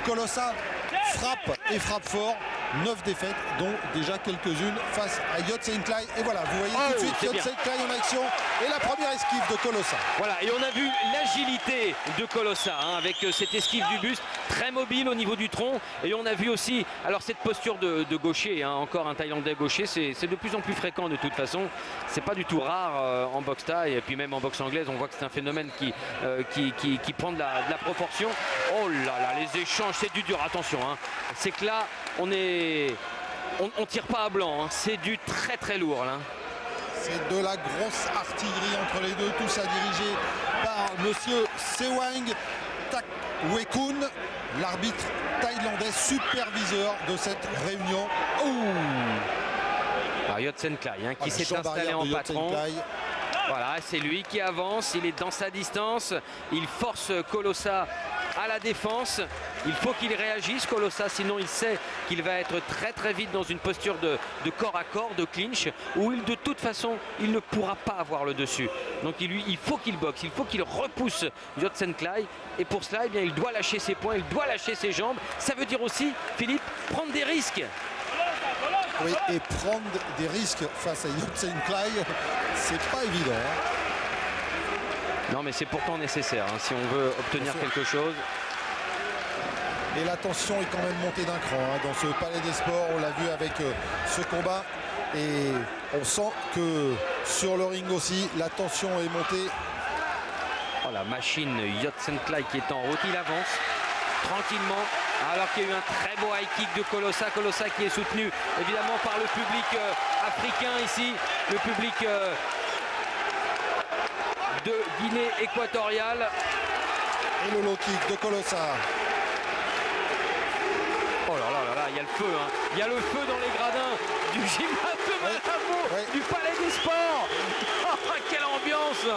Colossa frappe et frappe fort. 9 défaites, dont déjà quelques-unes face à Yotsenklai. Et voilà, vous voyez tout de suite Yotsenklai en action et la première esquive de Colossa.
Voilà, et on a vu l'agilité de Colossa, hein, avec cette esquive du buste, très mobile au niveau du tronc. Et on a vu aussi, alors cette posture de gaucher, hein, encore un Thaïlandais gaucher, c'est de plus en plus fréquent de toute façon. C'est pas du tout rare en boxe thaï, et puis même en boxe anglaise, on voit que c'est un phénomène qui prend de la proportion. Oh là là, les échanges, c'est du dur, attention, hein. C'est que là, on tire pas à blanc, hein. C'est du très très lourd là.
C'est de la grosse artillerie entre les deux, tout ça dirigé par monsieur Sewang. Tac, Wekun, l'arbitre thaïlandais superviseur de cette réunion.
Alors Yotsen Clay qui s'est
jambe
installé
arrière
en
de Yotsen
patron.
Clay.
Voilà, c'est lui qui avance, il est dans sa distance, il force Colossa à la défense. Il faut qu'il réagisse, Colossa, sinon il sait qu'il va être très très vite dans une posture de corps à corps, de clinch, où de toute façon il ne pourra pas avoir le dessus. Donc il faut qu'il boxe, il faut qu'il repousse Yotsen Clay, et pour cela il doit lâcher ses poings, il doit lâcher ses jambes. Ça veut dire aussi, Philippe, prendre des risques.
Oui, et prendre des risques face à Yotsen Clay, c'est pas évident.
Non, mais c'est pourtant nécessaire si on veut obtenir quelque chose.
Et la tension est quand même montée d'un cran dans ce Palais des Sports. On l'a vu avec ce combat. Et on sent que sur le ring aussi, la tension est montée.
Oh, la machine Yotsen Clay qui est en route, il avance tranquillement. Alors qu'il y a eu un très beau high kick de Colossa. Colossa qui est soutenu évidemment par le public africain ici. Le public de Guinée équatoriale.
Et le low kick de Colossa.
Oh là là là là, il y a le feu. Il y a le feu dans les gradins du gymnase de Malabo, du Palais des Sports. Oh, quelle ambiance!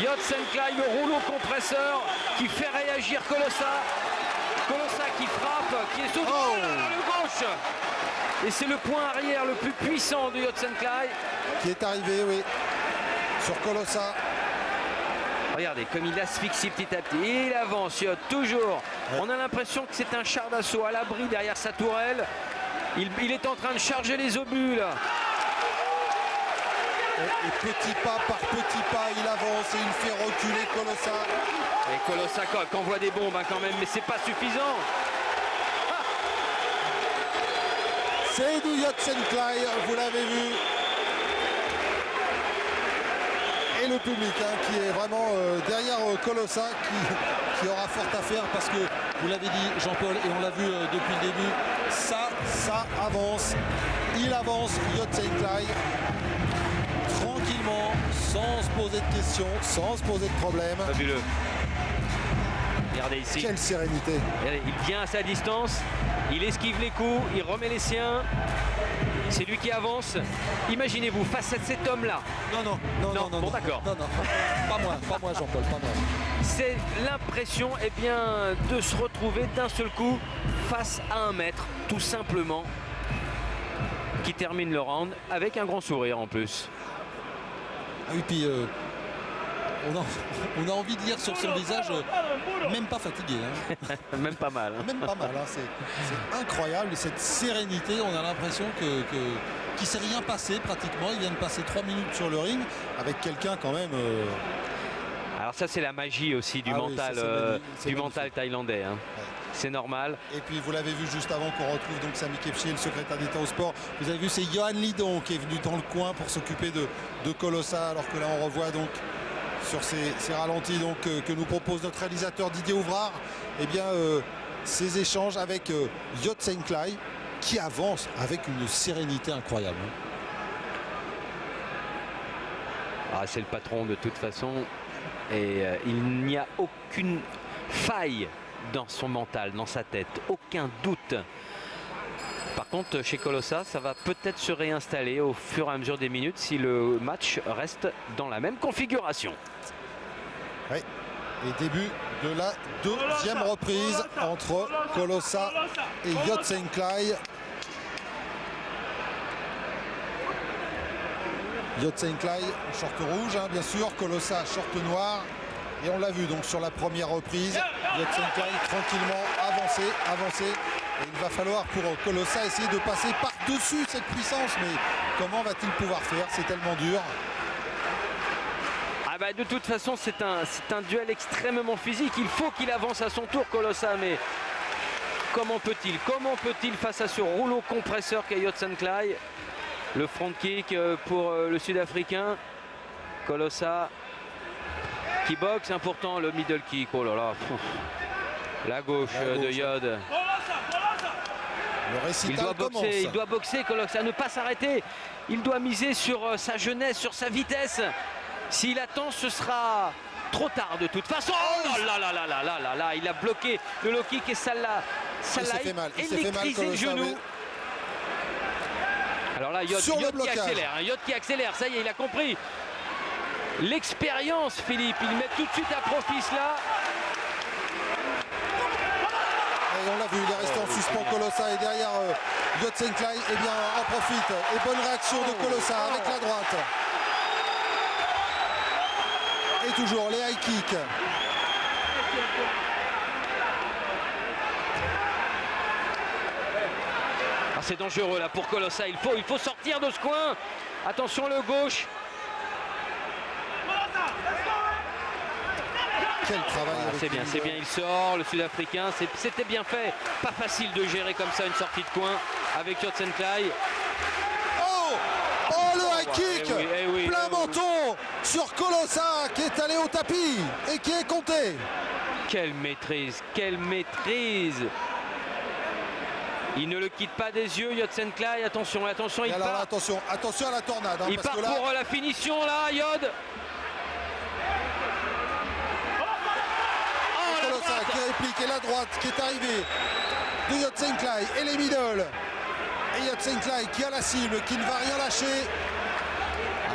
Yotsen Clay, le rouleau compresseur qui fait réagir Colossa. Colossa qui frappe, qui est soutenu par le gauche. Et c'est le point arrière le plus puissant de Yotsen Clay.
Qui est arrivé, oui, sur Colossa.
Regardez comme il asphyxie petit à petit. Il avance, toujours. On a l'impression que c'est un char d'assaut à l'abri derrière sa tourelle. Il est en train de charger les obus là.
Et petit pas par petit pas, il avance et il fait reculer Colossa.
Et Colossa qu'envoie des bombes quand même, mais c'est pas suffisant.
C'est du Yotsen Clay, vous l'avez vu. Et le public qui est vraiment derrière Colossa qui aura fort à faire parce que, vous l'avez dit Jean-Paul et on l'a vu depuis le début, ça avance. Il avance Yotsen Clay tranquillement, sans se poser de questions, sans se poser de problèmes.
Fabuleux. Regardez ici.
Quelle sérénité.
Regardez, il vient à sa distance, il esquive les coups, il remet les siens. C'est lui qui avance. Imaginez-vous face à cet homme-là.
Non.
Bon, d'accord.
Non. Pas moi Jean-Paul, pas moi.
C'est l'impression de se retrouver d'un seul coup face à un maître, tout simplement, qui termine le round avec un grand sourire en plus.
Ah oui, puis on a envie de lire sur son visage, même pas fatigué.
Même pas mal.
Même pas mal, c'est incroyable, cette sérénité, on a l'impression qu'il ne s'est rien passé pratiquement. Il vient de passer 3 minutes sur le ring avec quelqu'un quand même...
Alors ça c'est la magie aussi du mental, mental thaïlandais. Ouais. C'est normal.
Et puis vous l'avez vu juste avant qu'on retrouve donc Sami Khepchi, le secrétaire d'État au sport. Vous avez vu, c'est Johan Lidon qui est venu dans le coin pour s'occuper de Colossa, alors que là on revoit donc sur ces ralentis donc, que nous propose notre réalisateur Didier Ouvrard, ces échanges avec Yotsen Clay qui avance avec une sérénité incroyable.
C'est le patron de toute façon et il n'y a aucune faille dans son mental, dans sa tête, aucun doute. Par contre, chez Colossa, ça va peut-être se réinstaller au fur et à mesure des minutes si le match reste dans la même configuration.
Oui, et début de la deuxième reprise entre Colossa et Yotsen Clay. Yotsen Clay, short rouge, bien sûr, Colossa, short noir. Et on l'a vu donc sur la première reprise, Yotsen Clay tranquillement avancer. Et il va falloir pour Colossa essayer de passer par-dessus cette puissance. Mais comment va-t-il pouvoir faire? C'est tellement dur.
De toute façon, c'est un duel extrêmement physique. Il faut qu'il avance à son tour, Colossa. Mais comment peut-il face à ce rouleau compresseur qu'est Yotsen Clay? Le front kick pour le Sud-Africain. Colossa qui boxe, pourtant le middle kick. Oh là là. La gauche de Yod. Il doit boxer Colossa, ne pas s'arrêter. Il doit miser sur sa jeunesse, sur sa vitesse. S'il attend, ce sera trop tard de toute façon. Oh là là là là là là là, il a bloqué le low kick et ça l'a électrisé le genou.
Oui.
Alors là, Yod qui accélère, hein, Yod qui accélère, ça y est, il a compris. L'expérience, Philippe, il met tout de suite à profit cela.
Et on l'a vu, il est resté en suspens Colossa et derrière Yodsenklai, eh bien en profite. Et bonne réaction de Colossa avec la droite. Et toujours les high kicks.
Ah, c'est dangereux là pour Colossa, il faut sortir de ce coin. Attention le gauche.
Quel travail.
C'est bien, il sort, le Sud-Africain, c'était bien fait. Pas facile de gérer comme ça une sortie de coin avec Yodsenklai.
Oh, le high kick plein menton sur Colossa qui est allé au tapis et qui est compté.
Quelle maîtrise, quelle maîtrise. Il ne le quitte pas des yeux, Yodsenklai. Attention, il part.
Attention à la tornade. Hein,
il part pour la finition là, Yod.
Colossa qui réplique et la droite qui est arrivée de Yodsenklai et les middle. Et Yodsenklai qui a la cible, qui ne va rien lâcher.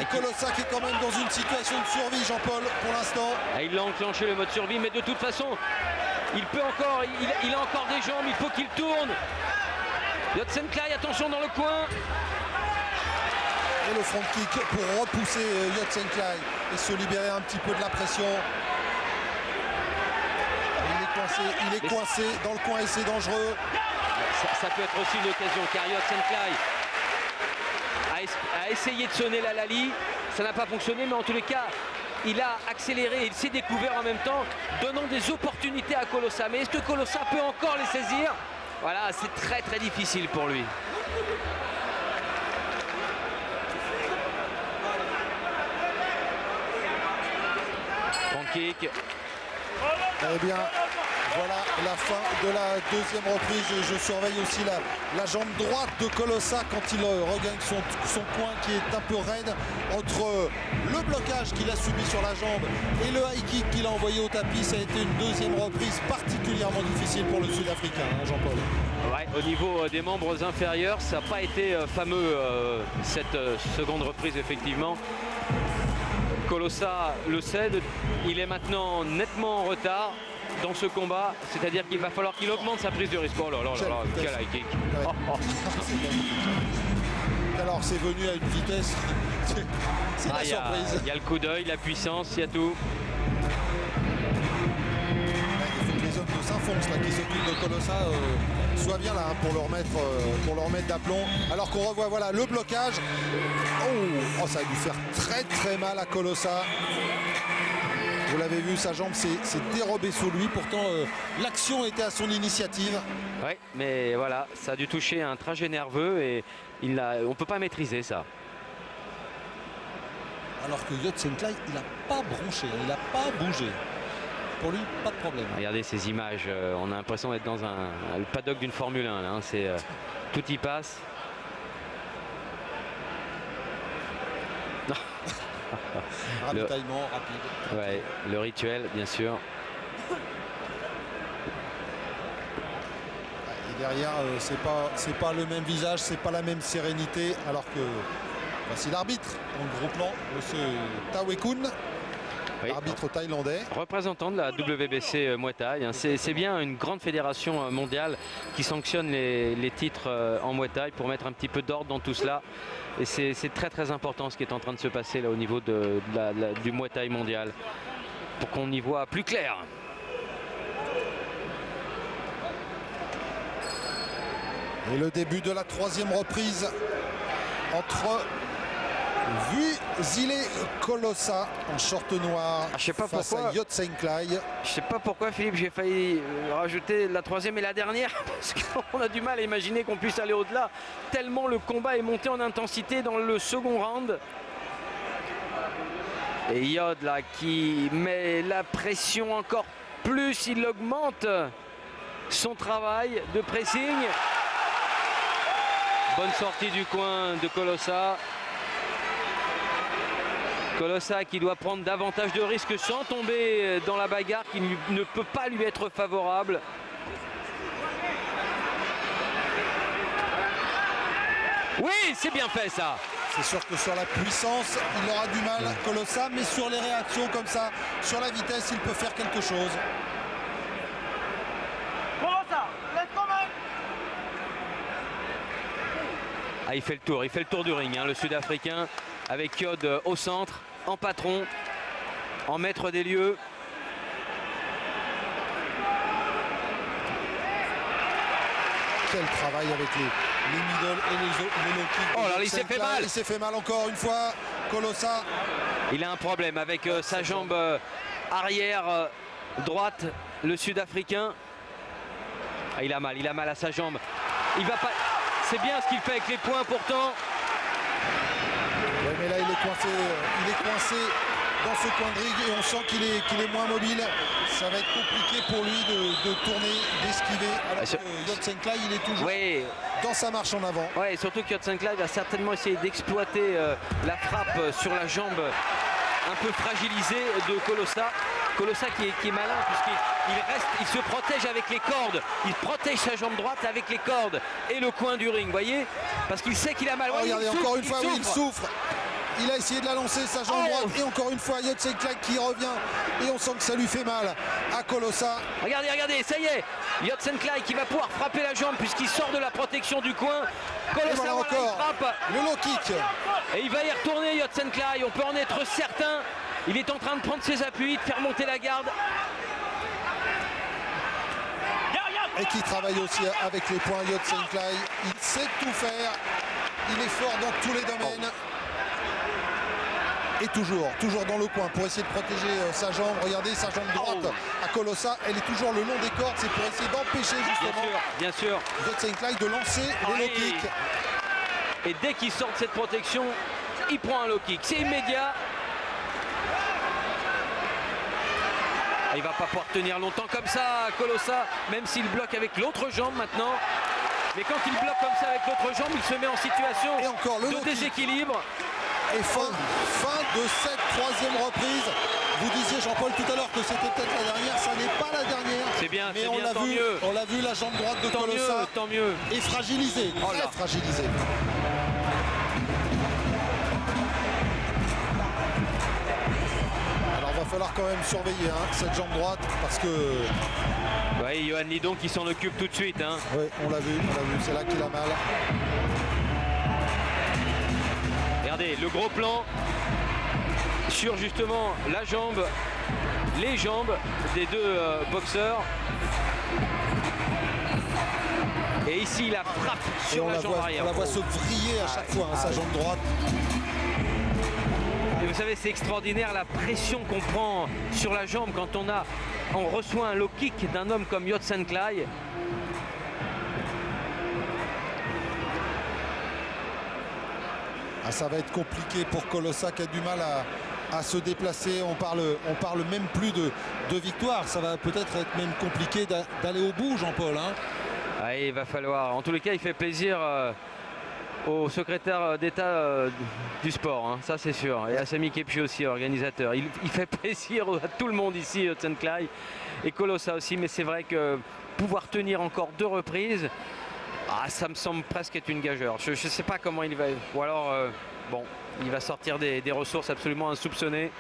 Et Colossa qui est quand même dans une situation de survie, Jean-Paul, pour l'instant.
Il a enclenché le mode survie, mais de toute façon, il peut encore, il a encore des jambes, il faut qu'il tourne. Yodsenklai, attention dans le coin.
Et le front kick pour repousser Yodsenklai et se libérer un petit peu de la pression. Il est coincé dans le coin et c'est dangereux.
Ça peut être aussi une occasion car Yodsenklai a essayé de sonner la Lali. Ça n'a pas fonctionné, mais en tous les cas, il a accéléré et il s'est découvert en même temps, donnant des opportunités à Colossa. Mais est-ce que Colossa peut encore les saisir? Voilà, c'est très très difficile pour lui. Front kick.
Eh bien, voilà la fin de la deuxième reprise. Je surveille aussi la jambe droite de Colossa quand il regagne son coin qui est un peu raide entre le blocage qu'il a subi sur la jambe et le high kick qu'il a envoyé au tapis. Ça a été une deuxième reprise particulièrement difficile pour le Sud-Africain, hein, Jean-Paul.
Ouais, au niveau des membres inférieurs, ça n'a pas été fameux cette seconde reprise effectivement. Colossa le cède, il est maintenant nettement en retard dans ce combat, c'est-à-dire qu'il va falloir qu'il augmente sa prise de risque. Oh là là là là, quel high kick.
Ouais. Alors c'est venu à une vitesse, c'est la surprise.
Il y a le coup d'œil, la puissance, il y a tout.
Il faut que les hommes de Saint-Fons là, qui s'occupent de Colossa soient bien là hein, pour le remettre d'aplomb. Alors qu'on revoit voilà, le blocage. Oh, ça a dû faire très très mal à Colossa. Vous l'avez vu, sa jambe s'est dérobée sous lui. Pourtant, l'action était à son initiative.
Oui, mais voilà, ça a dû toucher un trajet nerveux et on ne peut pas maîtriser ça.
Alors que Yodsenklai, il n'a pas bronché, il n'a pas bougé. Pour lui, pas de problème.
Regardez ces images, on a l'impression d'être dans le paddock d'une Formule 1. Là, hein, tout y passe.
Ravitaillement rapide.
Ouais, le rituel, bien sûr.
Et derrière, c'est pas le même visage, c'est pas la même sérénité. Alors que voici l'arbitre en gros plan, monsieur Tawekun. Oui. Arbitre thaïlandais.
Représentant de la WBC Muay Thai. Hein. C'est bien une grande fédération mondiale qui sanctionne les titres en Muay Thai pour mettre un petit peu d'ordre dans tout cela. Et c'est très très important ce qui est en train de se passer là au niveau du Muay Thai mondial. Pour qu'on y voit plus clair.
Et le début de la troisième reprise entre Vuzile Colossa en short noir face à Yodsenklai.
Je sais pas pourquoi Philippe, j'ai failli rajouter la troisième et la dernière parce qu'on a du mal à imaginer qu'on puisse aller au-delà tellement le combat est monté en intensité dans le second round. Et Yod là qui met la pression encore plus, il augmente son travail de pressing. Bonne sortie du coin de Colossa. Colossa qui doit prendre davantage de risques sans tomber dans la bagarre qui ne peut pas lui être favorable. Oui, c'est bien fait ça.
C'est sûr que sur la puissance, il aura du mal, Colossa, mais sur les réactions comme ça, sur la vitesse, il peut faire quelque chose.
Ah, il fait le tour du ring, hein, le Sud-Africain, avec Yod au centre, en patron, en maître des lieux.
Quel travail avec les middle et les low kicks.
Oh là, il s'est fait mal.
Il s'est fait mal encore une fois, Colossa.
Il a un problème avec sa jambe arrière droite, le Sud-Africain. Ah, il a mal à sa jambe. Il va pas. C'est bien ce qu'il fait avec les poings pourtant.
Ouais, mais là il est coincé dans ce coin de ring et on sent qu'il est moins mobile. Ça va être compliqué pour lui de tourner, d'esquiver. Alors que Yod Senklai, il est toujours dans sa marche en avant.
Ouais, et surtout que Yod Senklai va certainement essayer d'exploiter la frappe sur la jambe un peu fragilisée de Colossa. Colossa qui est malin puisqu'il se protège avec les cordes. Il protège sa jambe droite avec les cordes et le coin du ring, voyez, parce qu'il sait qu'il a mal.
Oh, regardez, encore une fois, oui, il souffre. Il a essayé de la lancer, sa jambe droite, et encore une fois Yod Senklai qui revient, et on sent que ça lui fait mal à Colossa.
Regardez, ça y est, Yod Senklai qui va pouvoir frapper la jambe puisqu'il sort de la protection du coin. Colossa,
voilà encore
il frappe.
le low kick.
Et il va y retourner, Yod Senklai, on peut en être certain. Il est en train de prendre ses appuis, de faire monter la garde.
Et qui travaille aussi avec les poings, Yod Senklai. Il sait tout faire, il est fort dans tous les domaines. Et toujours dans le coin pour essayer de protéger sa jambe. Regardez sa jambe droite à Colossa, elle est toujours le long des cordes, c'est pour essayer d'empêcher justement
bien sûr.
Yod Senklai de lancer le low kick.
Et dès qu'il sort de cette protection, il prend un low kick, c'est immédiat. Il va pas pouvoir tenir longtemps comme ça, Colossa, même s'il bloque avec l'autre jambe maintenant. Mais quand il bloque comme ça avec l'autre jambe, il se met en situation
et encore le
de déséquilibre.
Et fin de cette troisième reprise. Vous disiez, Jean-Paul, tout à l'heure que c'était peut-être la dernière. Ça n'est pas la dernière.
C'est bien,
mais
on
l'a vu, la jambe droite de Colossa.
Tant mieux.
Et fragilisée, très fragilisée. Alors, il va falloir quand même surveiller cette jambe droite parce que...
Oui, Johan Lidon qui s'en occupe tout de suite. Hein.
Oui, on l'a vu. C'est là qu'il a mal.
Regardez, le gros plan sur justement la jambe, les jambes des deux boxeurs. Et ici, la frappe sur la jambe arrière.
On la voit se vriller à chaque fois, sa jambe droite.
Et vous savez, c'est extraordinaire la pression qu'on prend sur la jambe quand on reçoit un low kick d'un homme comme Yod Senklai.
Ah, ça va être compliqué pour Colossa qui a du mal à se déplacer. On parle même plus de victoire. Ça va peut-être être même compliqué d'aller au bout, Jean-Paul.
Ah, il va falloir. En tous les cas, il fait plaisir au secrétaire d'État du sport. Ça, c'est sûr. Et à Sami Khepchi aussi, organisateur. Il fait plaisir à tout le monde ici, Yod Senklai. Et Colossa aussi. Mais c'est vrai que pouvoir tenir encore 2 reprises... Ah, ça me semble presque être une gageure. Je ne sais pas comment il va... Ou alors, il va sortir des ressources absolument insoupçonnées.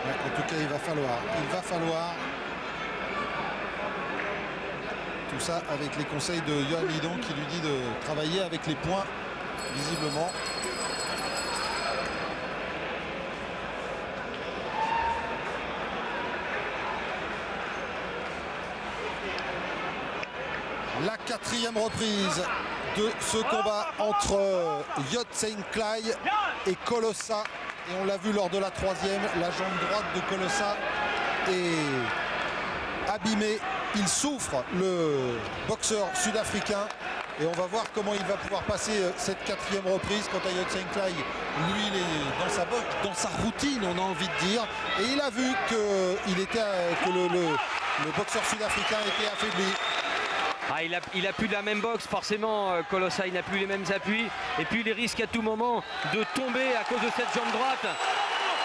Ouais, en tout cas, il va falloir... Tout ça avec les conseils de Johan Lidon qui lui dit de travailler avec les poings, visiblement. La 4e reprise de ce combat entre Yod Senklai et Colossa. Et on l'a vu lors de la 3e, la jambe droite de Colossa est abîmée. Il souffre, le boxeur sud-africain. Et on va voir comment il va pouvoir passer cette 4e reprise. Quant à Yod Senklai, lui, il est dans sa routine, on a envie de dire. Et il a vu que le boxeur sud-africain était affaibli.
Ah, il a plus de la même boxe, forcément, Colossa, il n'a plus les mêmes appuis. Et puis il risque à tout moment de tomber à cause de cette jambe droite.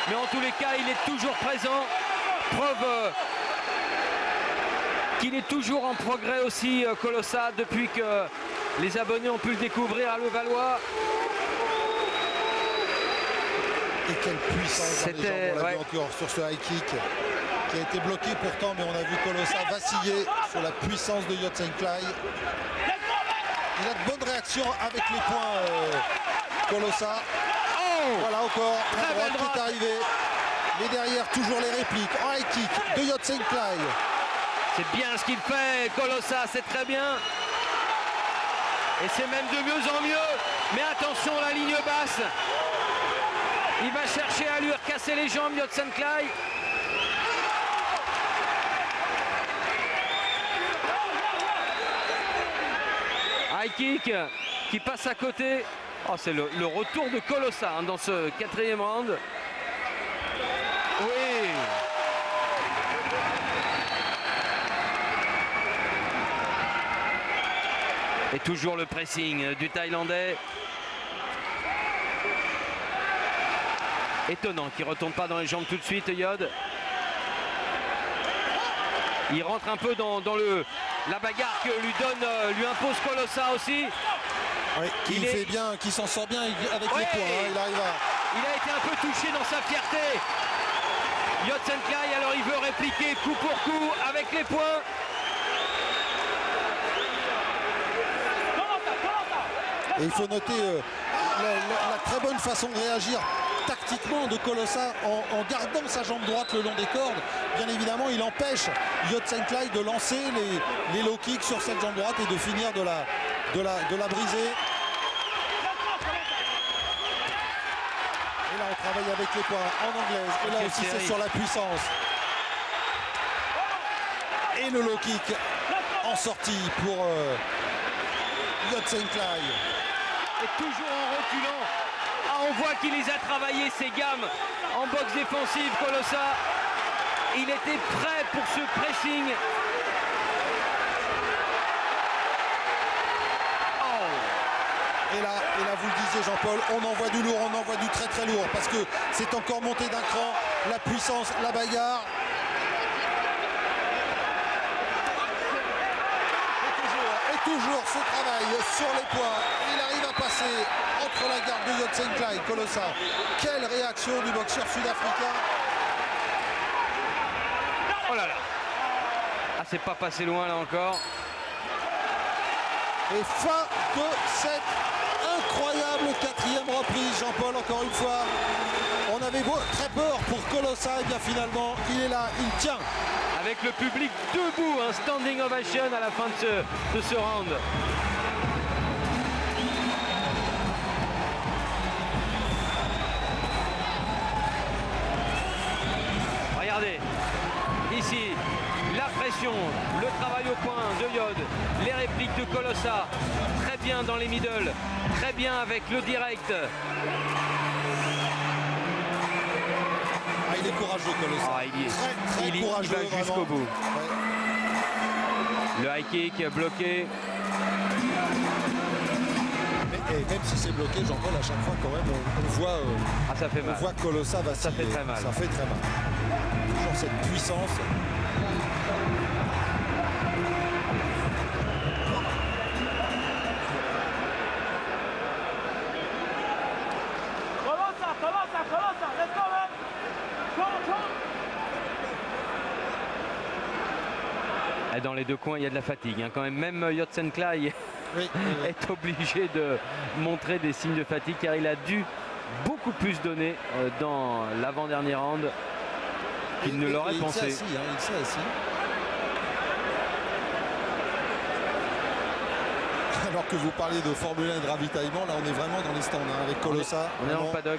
Mais en tous les cas, il est toujours présent. Preuve qu'il est toujours en progrès aussi, Colossa, depuis que les abonnés ont pu le découvrir à Levallois.
Et quelle puissance dans les jambes, on l'a vu encore sur ce high kick qui a été bloqué pourtant, mais on a vu Colossa vaciller sur la puissance de Yodsanklai. Il a de bonnes réactions avec les points, Colossa. Voilà encore la droite qui est arrivée. Mais derrière, toujours les répliques en high kick de Yodsanklai.
C'est bien ce qu'il fait, Colossa, c'est très bien. Et c'est même de mieux en mieux. Mais attention, la ligne basse. Il va chercher à lui recasser les jambes, Yodsanklai. High kick qui passe à côté. Oh, c'est le retour de Colossa hein, dans ce 4e round. Oui. Et toujours le pressing du Thaïlandais. Étonnant qu'il ne retourne pas dans les jambes tout de suite, Yod. Il rentre un peu dans la bagarre que lui impose Colossa aussi.
Oui, qui s'en sort bien avec les points. Hein, il
a été un peu touché dans sa fierté. Yodsanklai, alors il veut répliquer coup pour coup avec les points.
Et il faut noter la très bonne façon de réagir tactiquement de Colossa en gardant sa jambe droite le long des cordes. Bien évidemment, il empêche Yodsanklai de lancer les low kicks sur cette jambe droite et de finir de la briser. Et là, on travaille avec les points en anglaise. Et là aussi, c'est sur la puissance. Et le low kick en sortie pour Yodsanklai.
Et toujours en reculant. Ah, on voit qu'il les a travaillés, ses gammes en boxe défensive, Colossa. Il était prêt pour ce pressing.
Et là, vous le disiez, Jean-Paul, on envoie du lourd, on envoie du très très lourd parce que c'est encore monté d'un cran, la puissance, la bagarre. Et toujours ce travail sur les points. Il arrive à passer entre la garde de Yodsanklai, Colossa. Quelle réaction du boxeur sud-africain.
Oh là là. Ah, c'est pas passé loin là encore.
Et fin de cette incroyable 4e reprise, Jean-Paul, encore une fois. On avait très peur pour Colossa, et bien finalement, il est là, il tient.
Avec le public debout, un standing ovation à la fin de ce round. Regardez, ici, la pression, le travail au point de Yod, les répliques de Colossa, très bien dans les middle, très bien avec le direct.
Il est courageux, Colossa.
Ah, il est
très courageux,
il va jusqu'au bout.
Ouais.
Le high kick bloqué.
Mais même si c'est bloqué, Jean-Paul, à chaque fois quand même, on voit,
ça fait mal.
On voit Colossa vaciller.
Ça fait très mal.
Ça fait très mal. Toujours cette puissance.
Colossa, let's go, man.
Et dans les deux coins, il y a de la fatigue. Hein. Quand même Yodsanklai est obligé de montrer des signes de fatigue car il a dû beaucoup plus donner dans l'avant-dernier round qu'il ne l'aurait pensé.
Il s'est assis. Alors que vous parlez de Formule 1 et de ravitaillement, là on est vraiment dans les stands hein, avec Colossa.
On est dans le paddock.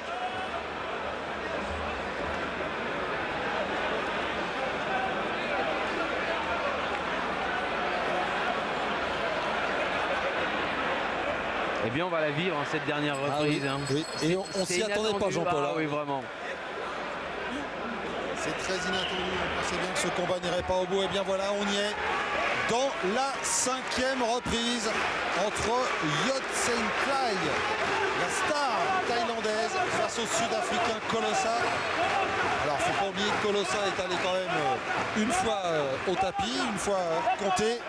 Eh bien, on va la vivre cette dernière reprise.
Ah oui, oui. Et on s'y attendait pas, Jean-Paul.
Oui, vraiment.
C'est très inattendu. On pensait bien que ce combat n'irait pas au bout. Et bien voilà, on y est. dans la 5e reprise entre Yotsenklai, la star thaïlandaise, face au Sud-Africain Colossa. Alors, il ne faut pas oublier que Colossa est allé quand même une fois au tapis, une fois compté.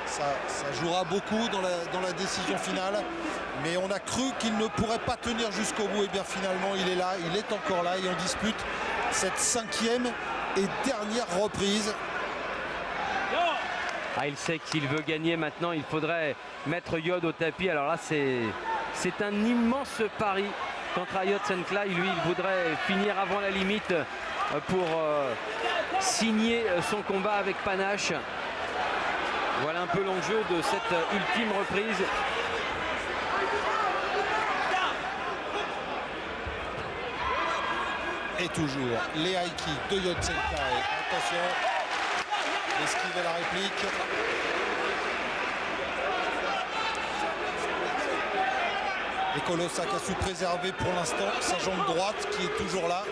Ça jouera beaucoup dans la décision finale. Mais on a cru qu'il ne pourrait pas tenir jusqu'au bout. Et bien finalement, il est là, il est encore là. Et on dispute cette 5e et dernière reprise.
Ah, il sait que s'il veut gagner maintenant, il faudrait mettre Yod au tapis. Alors là, c'est un immense pari contre Yotsenklai. Lui, il voudrait finir avant la limite pour signer son combat avec panache. Voilà un peu l'enjeu de cette ultime reprise.
Et toujours les high kicks de Yotsenklai. Attention, esquive à la réplique. Et Colossa qui a su préserver pour l'instant sa jambe droite qui est toujours là.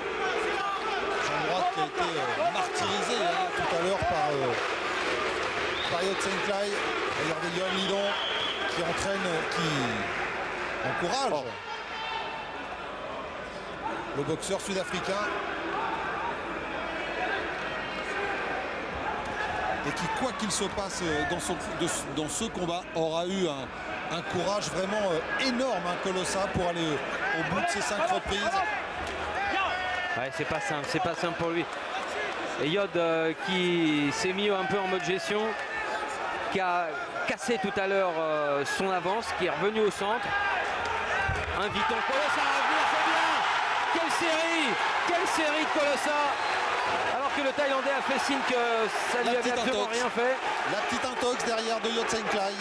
Jambe droite qui a été martyrisée tout à l'heure par Yotsenklai. Regardez Yohan Lidon qui entraîne, qui encourage le boxeur sud-africain. Et qui, quoi qu'il se passe dans ce combat, aura eu un courage vraiment énorme, Colossa, pour aller au bout de ces 5 reprises.
Ouais, c'est pas simple pour lui. Et Yod qui s'est mis un peu en mode gestion, qui a cassé tout à l'heure son avance, qui est revenu au centre, invitant Colossa à revenir, c'est bien. Quelle série de Colossa, alors que le Thaïlandais a fait signe que ça lui avait absolument rien fait.
La petite intox derrière de Yotsenklai.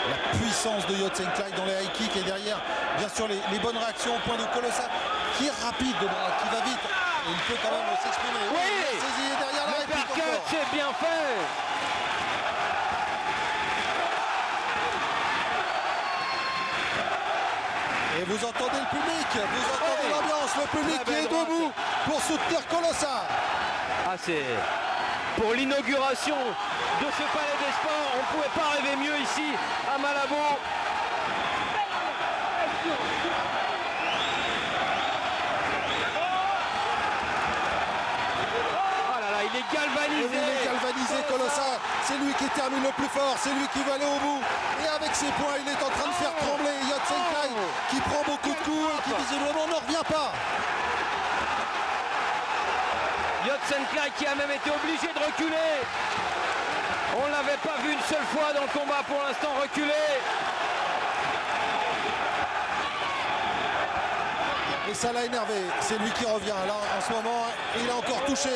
La puissance de Yotsenklai dans les high kicks et derrière, bien sûr, les bonnes réactions au point de Colossa, qui est rapide de bras, qui va vite. Et il peut quand même s'exprimer.
Oui,
il a saisi derrière la
le
réplique
uppercut,
encore.
c'est bien fait.
Et vous entendez le public, vous entendez l'ambiance, le public qui est debout pour soutenir Colossa.
Ah, c'est pour l'inauguration de ce palais des sports, on ne pouvait pas rêver mieux ici à Malabo. Oh là là, il est galvanisé.
Il est galvanisé, Colossa. C'est lui qui termine le plus fort, c'est lui qui va aller au bout. Et avec ses points, il est en train de faire trembler Yotsenklai, qui prend beaucoup de coups et qui visiblement ne revient pas.
Yotsenklai qui a même été obligé de reculer. On ne l'avait pas vu une seule fois dans le combat pour l'instant reculer.
Et ça l'a énervé, c'est lui qui revient là en ce moment. Il a encore touché,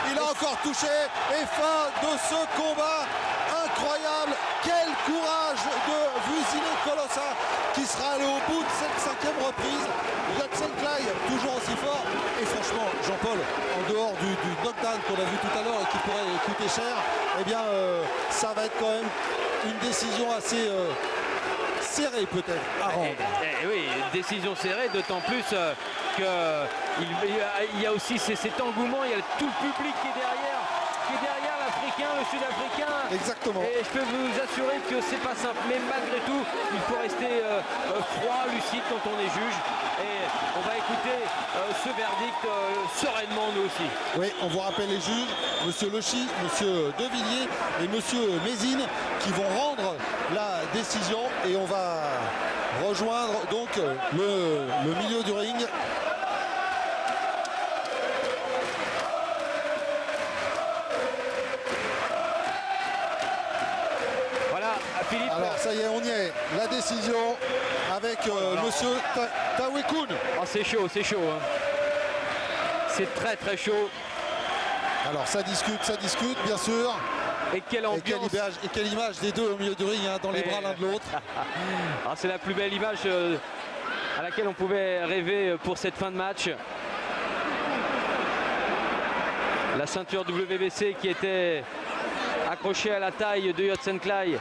et fin de ce combat incroyable. Quel courage de Vuzile Colossa qui sera allé au bout de cette 5e reprise. Yotsenklai toujours aussi fort. Et franchement, Jean-Paul, en dehors du knockdown qu'on a vu tout à l'heure et qui pourrait coûter cher, eh bien ça va être quand même une décision assez serrée peut-être à rendre.
Oui, décision serrée, d'autant plus qu'il y a aussi cet engouement, il y a tout le public qui est derrière l'Africain, le Sud-Africain.
Exactement.
Et je peux vous assurer que c'est pas simple, mais malgré tout, il faut rester froid, lucide quand on est juge. Et on va écouter ce verdict sereinement nous aussi.
Oui, on vous rappelle les juges, monsieur Lechi, monsieur Devilliers et monsieur Mézine qui vont rendre la décision et on va rejoindre donc le milieu du ring.
Voilà, Philippe.
Alors ça y est, on y est. La décision avec monsieur Tawekun.
Oh, c'est chaud, hein. C'est très très chaud.
Alors ça discute, bien sûr.
Et quelle ambiance.
Et quelle image des deux au milieu du ring, hein, dans les bras l'un de l'autre.
Ah, c'est la plus belle image à laquelle on pouvait rêver pour cette fin de match. La ceinture WBC qui était accrochée à la taille de Yotsenklai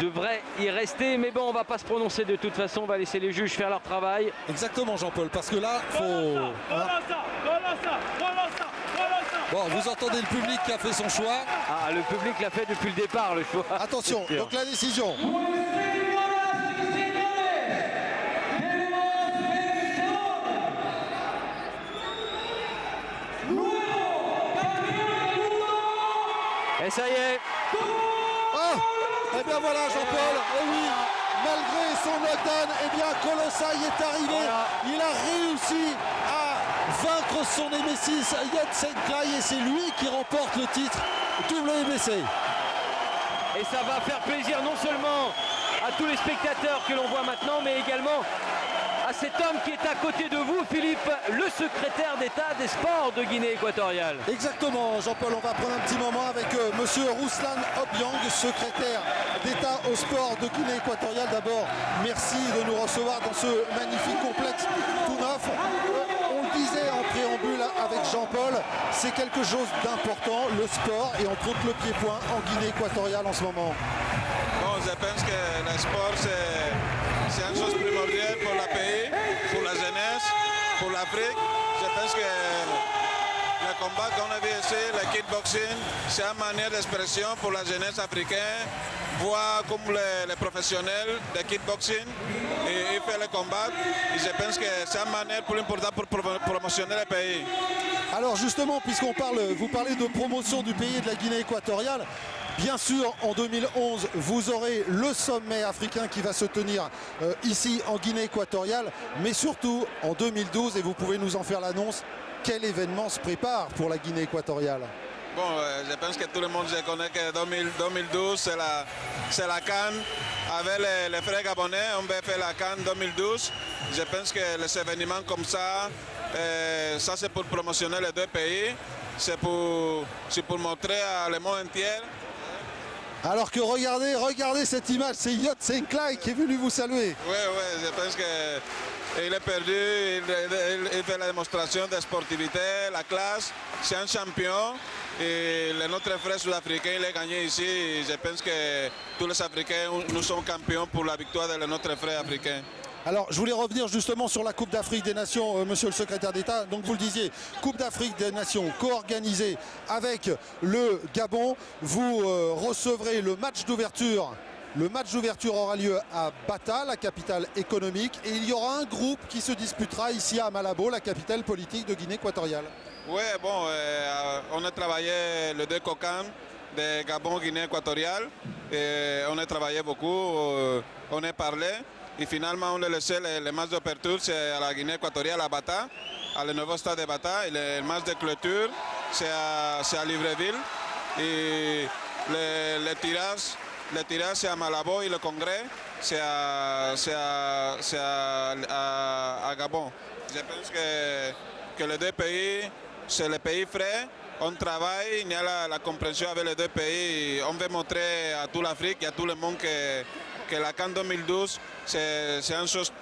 devrait y rester, mais bon, on va pas se prononcer de toute façon, on va laisser les juges faire leur travail.
Exactement, Jean-Paul, parce que là, faut...
Colossa,
Bon, vous entendez le public qui a fait son choix.
Ah, le public l'a fait depuis le départ, le choix.
Attention,
C'est sûr.
donc la décision.
Et ça y est.
Ah, et bien voilà Jean-Paul, et oui, malgré son knockdown, et bien Kolosai est arrivé,
Voilà.
il a réussi à vaincre son némésis Yodsanklai et c'est lui qui remporte le titre WBC.
Et ça va faire plaisir non seulement à tous les spectateurs que l'on voit maintenant, mais également à cet homme qui est à côté de vous, Philippe, le secrétaire d'État des sports de Guinée équatoriale.
Exactement Jean-Paul, on va prendre un petit moment avec monsieur Ruslan Obiang, secrétaire d'État au sport de Guinée équatoriale. D'abord, merci de nous recevoir dans ce magnifique complexe tout neuf. On le disait en préambule avec Jean-Paul, c'est quelque chose d'important, le sport, et entre autres le pied-point en Guinée équatoriale en ce moment.
Bon, je pense que le sport, c'est une chose primordiale pour le pays, pour la jeunesse, pour l'Afrique. Je pense que le combat qu'on a vu ici, le kickboxing, c'est une manière d'expression pour la jeunesse africaine. Voir comme les professionnels de kickboxing et ils font le combat. Et je pense que c'est une manière plus importante pour promotionner le pays.
Alors justement, puisqu'on parle, vous parlez de promotion du pays et de la Guinée équatoriale, bien sûr, en 2011, vous aurez le sommet africain qui va se tenir ici en Guinée équatoriale, mais surtout en 2012, et vous pouvez nous en faire l'annonce, quel événement se prépare pour la Guinée équatoriale?
Bon, je pense que tout le monde se connaît que 2012, c'est la CAN. Avec les frères gabonais, on va faire la CAN 2012. Je pense que les événements comme ça, ça c'est pour promotionner les deux pays. C'est pour montrer à le monde entier.
Alors que regardez cette image, c'est Yodsanklai qui est venu vous saluer.
Oui, je pense qu'il est perdu, il fait la démonstration de sportivité, la classe, c'est un champion. Et notre frère sud-africain, il a gagné ici. Je pense que tous les Africains, nous sommes campions pour la victoire de notre frère africain.
Alors, je voulais revenir justement sur la Coupe d'Afrique des Nations, monsieur le secrétaire d'État. Donc, vous le disiez, Coupe d'Afrique des Nations co-organisée avec le Gabon. Vous recevrez le match d'ouverture. Le match d'ouverture aura lieu à Bata, la capitale économique. Et il y aura un groupe qui se disputera ici à Malabo, la capitale politique de Guinée équatoriale.
Oui, bon, on a travaillé les deux COCAN de Gabon, Guinée équatoriale. Et on a travaillé beaucoup, on a parlé. Et finalement, on a laissé le match d'ouverture, c'est à la Guinée équatoriale, à Bata, à le nouveau stade de Bata. Et le match de clôture, c'est à Libreville. Et le tirage, c'est à Malabo et le congrès, c'est à Gabon. Je pense que les deux pays, c'est le pays frais. On travaille, il y a la compréhension avec les deux pays. On veut montrer à toute l'Afrique et à tout le monde que la CAN 2012, c'est une chose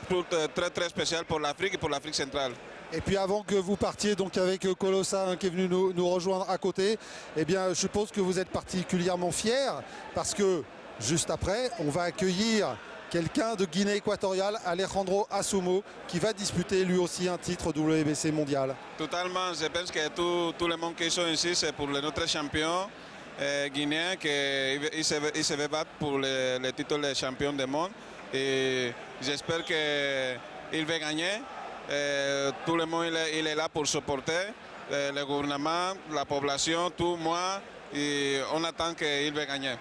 très très spéciale pour l'Afrique et pour l'Afrique centrale.
Et puis avant que vous partiez donc avec Kolosai qui est venu nous rejoindre à côté, eh bien je suppose que vous êtes particulièrement fiers parce que juste après, on va accueillir quelqu'un de Guinée équatoriale, Alejandro Asumo, qui va disputer lui aussi un titre WBC mondial.
Totalement, je pense que tout le monde qui sont ici, c'est pour notre champion guinéen qui se veut battre pour le titre de champion du monde. Et j'espère qu'il va gagner. Tout le monde il est là pour supporter le gouvernement, la population, tout moi. Et on attend qu'il va gagner.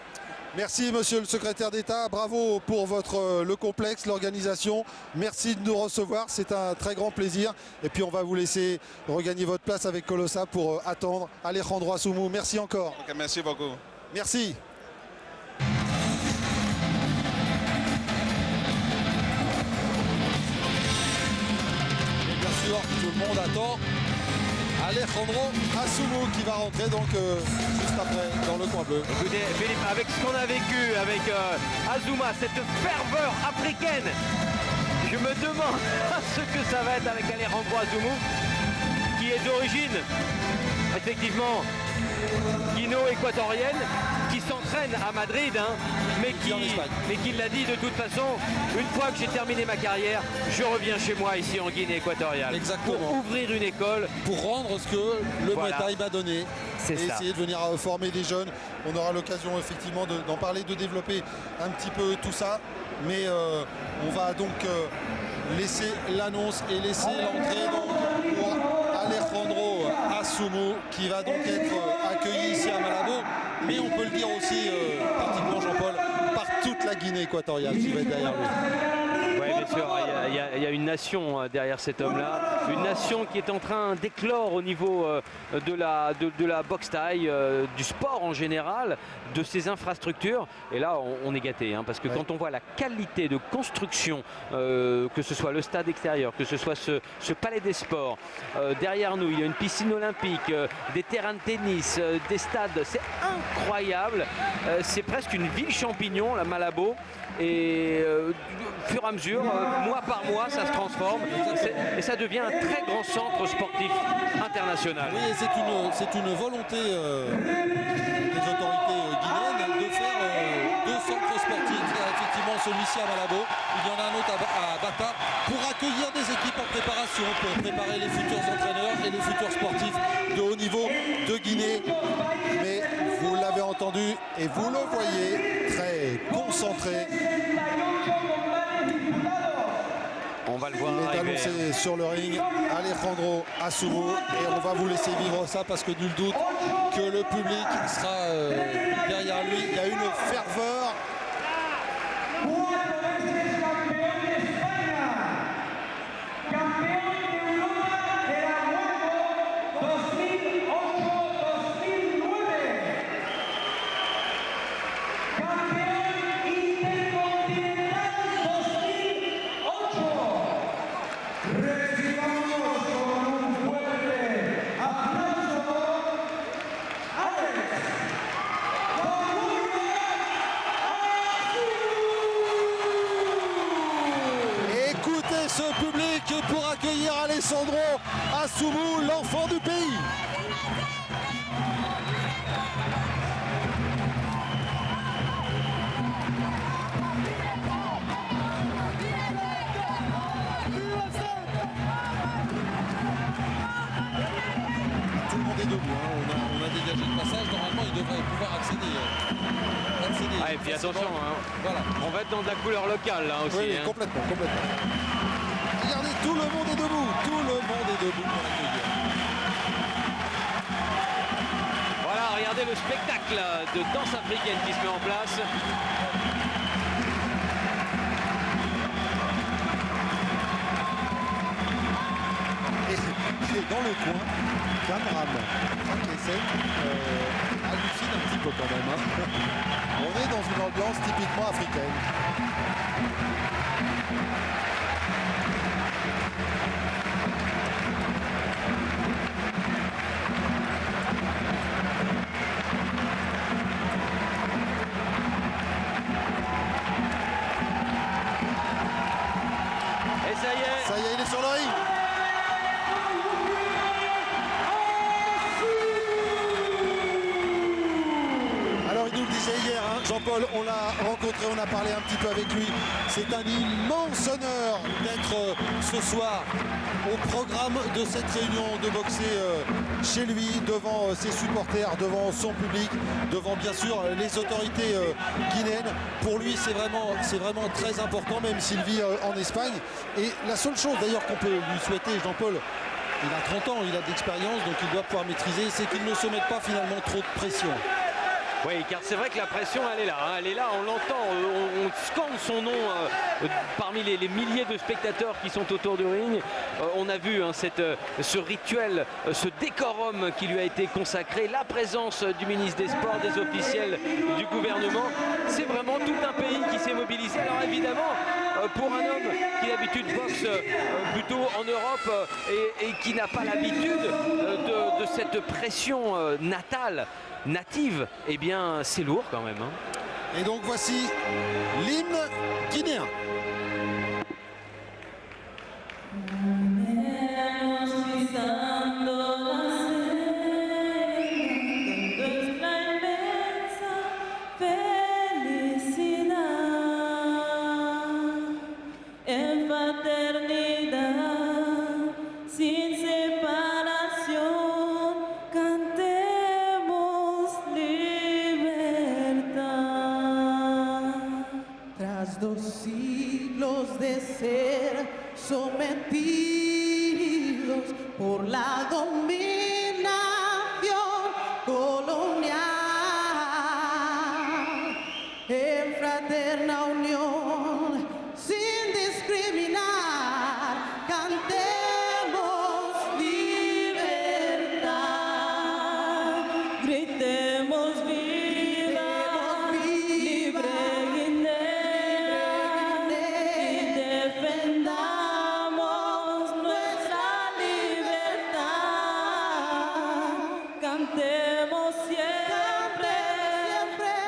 Merci monsieur le secrétaire d'État, bravo pour le complexe, l'organisation. Merci de nous recevoir, c'est un très grand plaisir. Et puis on va vous laisser regagner votre place avec Kolosai pour attendre Alejandro Asumo. Merci encore.
Okay, merci beaucoup.
Merci. Et bien sûr, tout le monde attend Alejandro Asumo qui va rentrer donc juste après dans le coin bleu.
Écoutez, Philippe, avec ce qu'on a vécu avec Azuma, cette ferveur africaine, je me demande ce que ça va être avec Alejandro Asumo, qui est d'origine effectivement guinéo-équatorienne, qui s'entraîne à Madrid, hein, mais qui l'a dit de toute façon, une fois que j'ai terminé ma carrière, je reviens chez moi ici en Guinée équatoriale.
Exactement.
Pour ouvrir une école.
Pour rendre ce que le Muay Thai m'a donné.
C'est
et
ça.
essayer de venir former des jeunes. On aura l'occasion effectivement d'en parler, de développer un petit peu tout ça. Mais on va donc laisser l'annonce et laisser l'entrée pour Alejandro Asumu qui va donc être accueilli ici à Malabo. Mais on peut le dire aussi, pratiquement Jean-Paul, par toute la Guinée équatoriale qui va être derrière lui.
Oui, bien sûr, il y a une nation derrière cet homme-là, une nation qui est en train d'éclore au niveau de la boxe thaï, du sport en général, de ses infrastructures. Et là, on est gâté, hein, parce que quand on voit la qualité de construction, que ce soit le stade extérieur, que ce soit ce palais des sports, derrière nous, il y a une piscine olympique, des terrains de tennis, des stades, c'est incroyable. C'est presque une ville champignon, la Malabo. Et au fur et à mesure, mois par mois, ça se transforme et ça devient un très grand centre sportif international.
Oui, c'est une volonté des autorités guinéennes de faire deux centres sportifs. Effectivement, celui-ci à Malabo, il y en a un autre à Bata pour accueillir des équipes en préparation, pour préparer les futurs entraîneurs et les futurs sportifs de haut niveau de Guinée. Mais vous l'avez entendu et vous le voyez, très concentré.
On va le voir
Il est
arriver.
annoncé sur le ring, Alejandro Asumu, et on va vous laisser vivre ça parce que nul doute que le public sera derrière lui. Il y a une ferveur. Ce public pour accueillir Alejandro Asumu, l'enfant du pays. Tout le monde est debout, hein. On a dégagé le passage, normalement il devrait pouvoir accéder.
Ah, et puis attention, hein.
Voilà.
On va être dans de la couleur locale là aussi.
Oui,
hein.
complètement. Regardez, tout le monde est debout. Tout le monde est debout pour l'accueillir.
Voilà, regardez le spectacle de danse africaine qui se met en place.
Et dans le coin, Kamram hallucine un petit peu quand même. Hein. On est dans une ambiance typiquement africaine.
Et ça y est.
Ça y est, il est sur le ring. Alors il nous le disait hier, hein, Jean-Paul, on l'a rencontré, on a parlé un petit peu avec lui. C'est un immense honneur d'être ce soir au programme de cette réunion, de boxer chez lui, devant ses supporters, devant son public, devant bien sûr les autorités guinéennes. Pour lui, c'est vraiment très important, même s'il vit en Espagne. Et la seule chose d'ailleurs qu'on peut lui souhaiter, Jean-Paul, il a 30 ans, il a de l'expérience, donc il doit pouvoir maîtriser, c'est qu'il ne se mette pas finalement trop de pression.
Oui, car c'est vrai que la pression, elle est là. Hein. Elle est là, on l'entend, on scande son nom parmi les milliers de spectateurs qui sont autour du ring. On a vu hein, ce rituel, ce décorum qui lui a été consacré, la présence du ministre des Sports, des officiels du gouvernement. C'est vraiment tout un pays qui s'est mobilisé. Alors évidemment, pour un homme qui d'habitude boxe plutôt en Europe et qui n'a pas l'habitude de cette pression native, eh bien c'est lourd quand même. Hein.
Et donc voici l'hymne guinéen.
por la dominación colonial, en fraterna unión, sin discriminar, cantemos libertad, gritemos viva, libre Guinea, y defendamos nuestra libertad, cantemos siempre,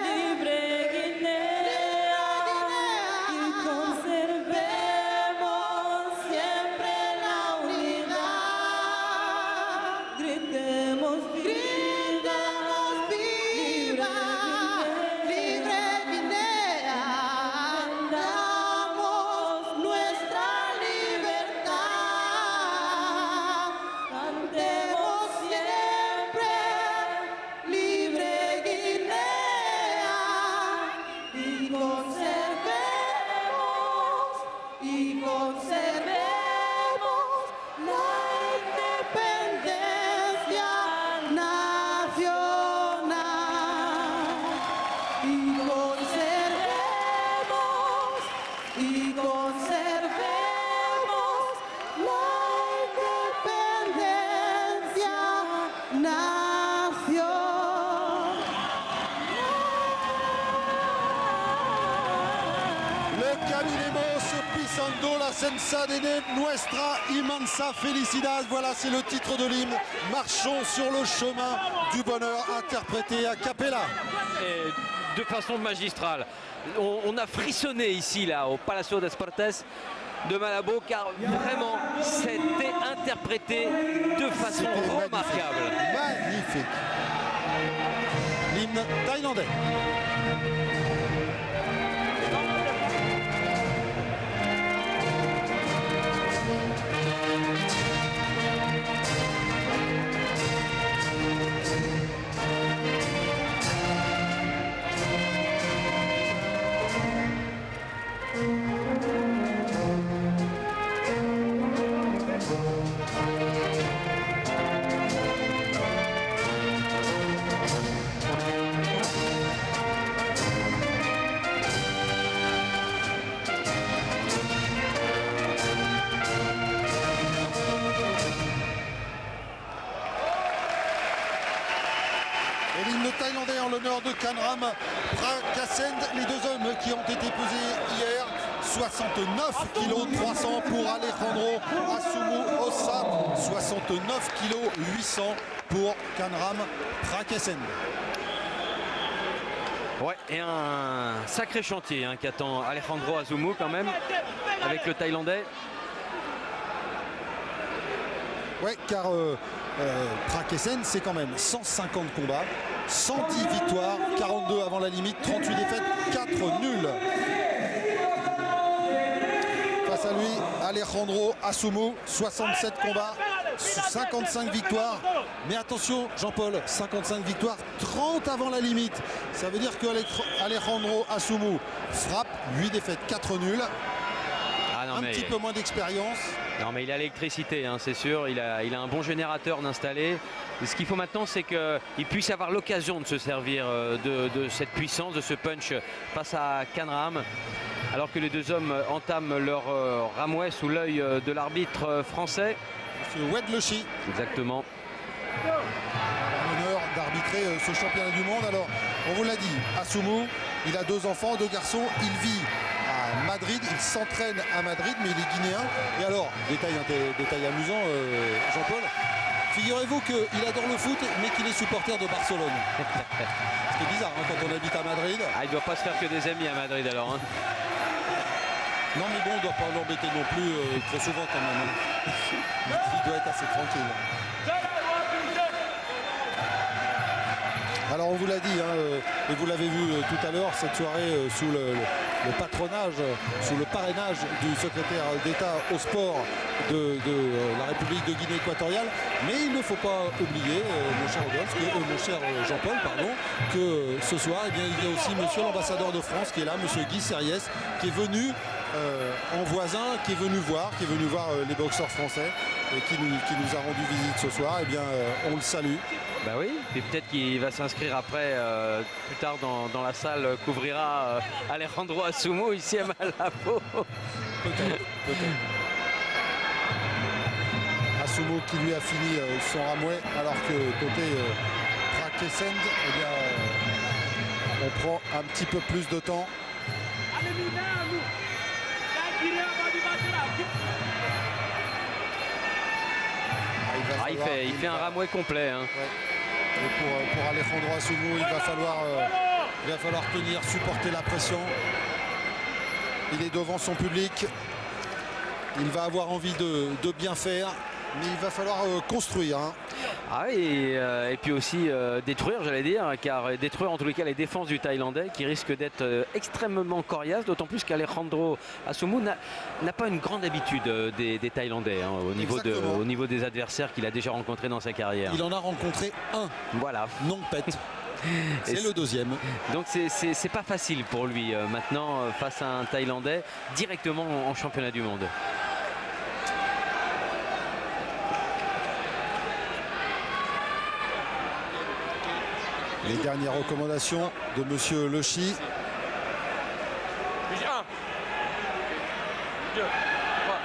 libre Guinea, y conservemos siempre la unidad, gritemos viva, libre Guinea, damos nuestra libertad, cantemos siempre, libre Guinea, y conservemos la independencia nacional, y conservemos la independencia nacional.
Le caminemos pisando la senza de nuestra immensa felicidad. Voilà, c'est le titre de l'hymne. Marchons sur le chemin du bonheur, interprété a cappella.
Et de façon magistrale. On a frissonné ici, là, au Palacio des Sportes de Malabo, car vraiment, c'était interprété de façon
C'était
remarquable.
Magnifique. L'hymne thaïlandais. Et l'hymne thaïlandais en l'honneur de Kanram Prakasend, les deux hommes qui ont été pesés hier, 69 kg 300 pour Alejandro Asumu Ossa, 69 kg 800 pour Kanram Prakasend.
Ouais, et un sacré chantier qui attend Alejandro Asumu quand même, avec le Thaïlandais.
Ouais, car Prakasend, c'est quand même 150 combats, 110 victoires, 42 avant la limite, 38 défaites, 4 nuls. Face à lui, Alejandro Asumu, 67 combats, 55 victoires. Mais attention, Jean-Paul, 55 victoires, 30 avant la limite. Ça veut dire que Alejandro Asumu frappe, 8 défaites, 4 nuls.
Ah non,
Un
mais
petit peu moins d'expérience.
Non, mais il a l'électricité, c'est sûr. Il a un bon générateur d'installer. Ce qu'il faut maintenant, c'est qu'il puisse avoir l'occasion de se servir de cette puissance, de ce punch face à Kanram. Alors que les deux hommes entament leur ramouet sous l'œil de l'arbitre français.
Monsieur Wedleshi.
Exactement.
L'honneur d'arbitrer ce championnat du monde. Alors, on vous l'a dit, Asumu, il a 2 enfants, 2 garçons. Il vit à Madrid, il s'entraîne à Madrid, mais il est guinéen. Et alors, détail amusant, Jean-Paul, figurez-vous qu'il adore le foot, mais qu'il est supporter de Barcelone. C'est bizarre quand on habite à Madrid.
Ah, il ne doit pas se faire que des amis à Madrid alors.
Non, mais bon, on ne doit pas l'embêter non plus trop souvent quand même. Il doit être assez tranquille. Alors on vous l'a dit, et vous l'avez vu tout à l'heure, cette soirée sous le patronage, sous le parrainage du secrétaire d'État au sport de la République de Guinée équatoriale. Mais il ne faut pas oublier, mon cher Jean-Paul, que ce soir, eh bien, il y a aussi monsieur l'ambassadeur de France qui est là, monsieur Guy Serriès, qui est venu en voisin qui est venu voir, les boxeurs français et qui nous a rendu visite ce soir. Eh bien, on le salue.
Bah oui, et peut-être qu'il va s'inscrire après, plus tard dans la salle, couvrira Alejandro Assumu ici à Malabo.
Peut-être. Assumu qui lui a fini son ramouet, alors que côté Prakesend, eh bien, on prend un petit peu plus de temps.
Il fait un ramouet complet. Hein.
Ouais. Et pour Alejandro Assumu, il va falloir tenir, supporter la pression. Il est devant son public. Il va avoir envie de bien faire, mais il va falloir construire. Hein.
Ah oui, et puis aussi détruire, j'allais dire, car détruire en tous les cas les défenses du Thaïlandais qui risquent d'être extrêmement coriaces, d'autant plus qu'Alejandro Assumu n'a pas une grande habitude des Thaïlandais hein, au niveau des adversaires qu'il a déjà rencontrés dans sa carrière.
Il en a rencontré un.
Voilà.
Non pète. C'est le deuxième.
Donc c'est pas facile pour lui maintenant face à un Thaïlandais directement en championnat du monde.
Les dernières recommandations de Monsieur Le Chi.
1, 2, 3,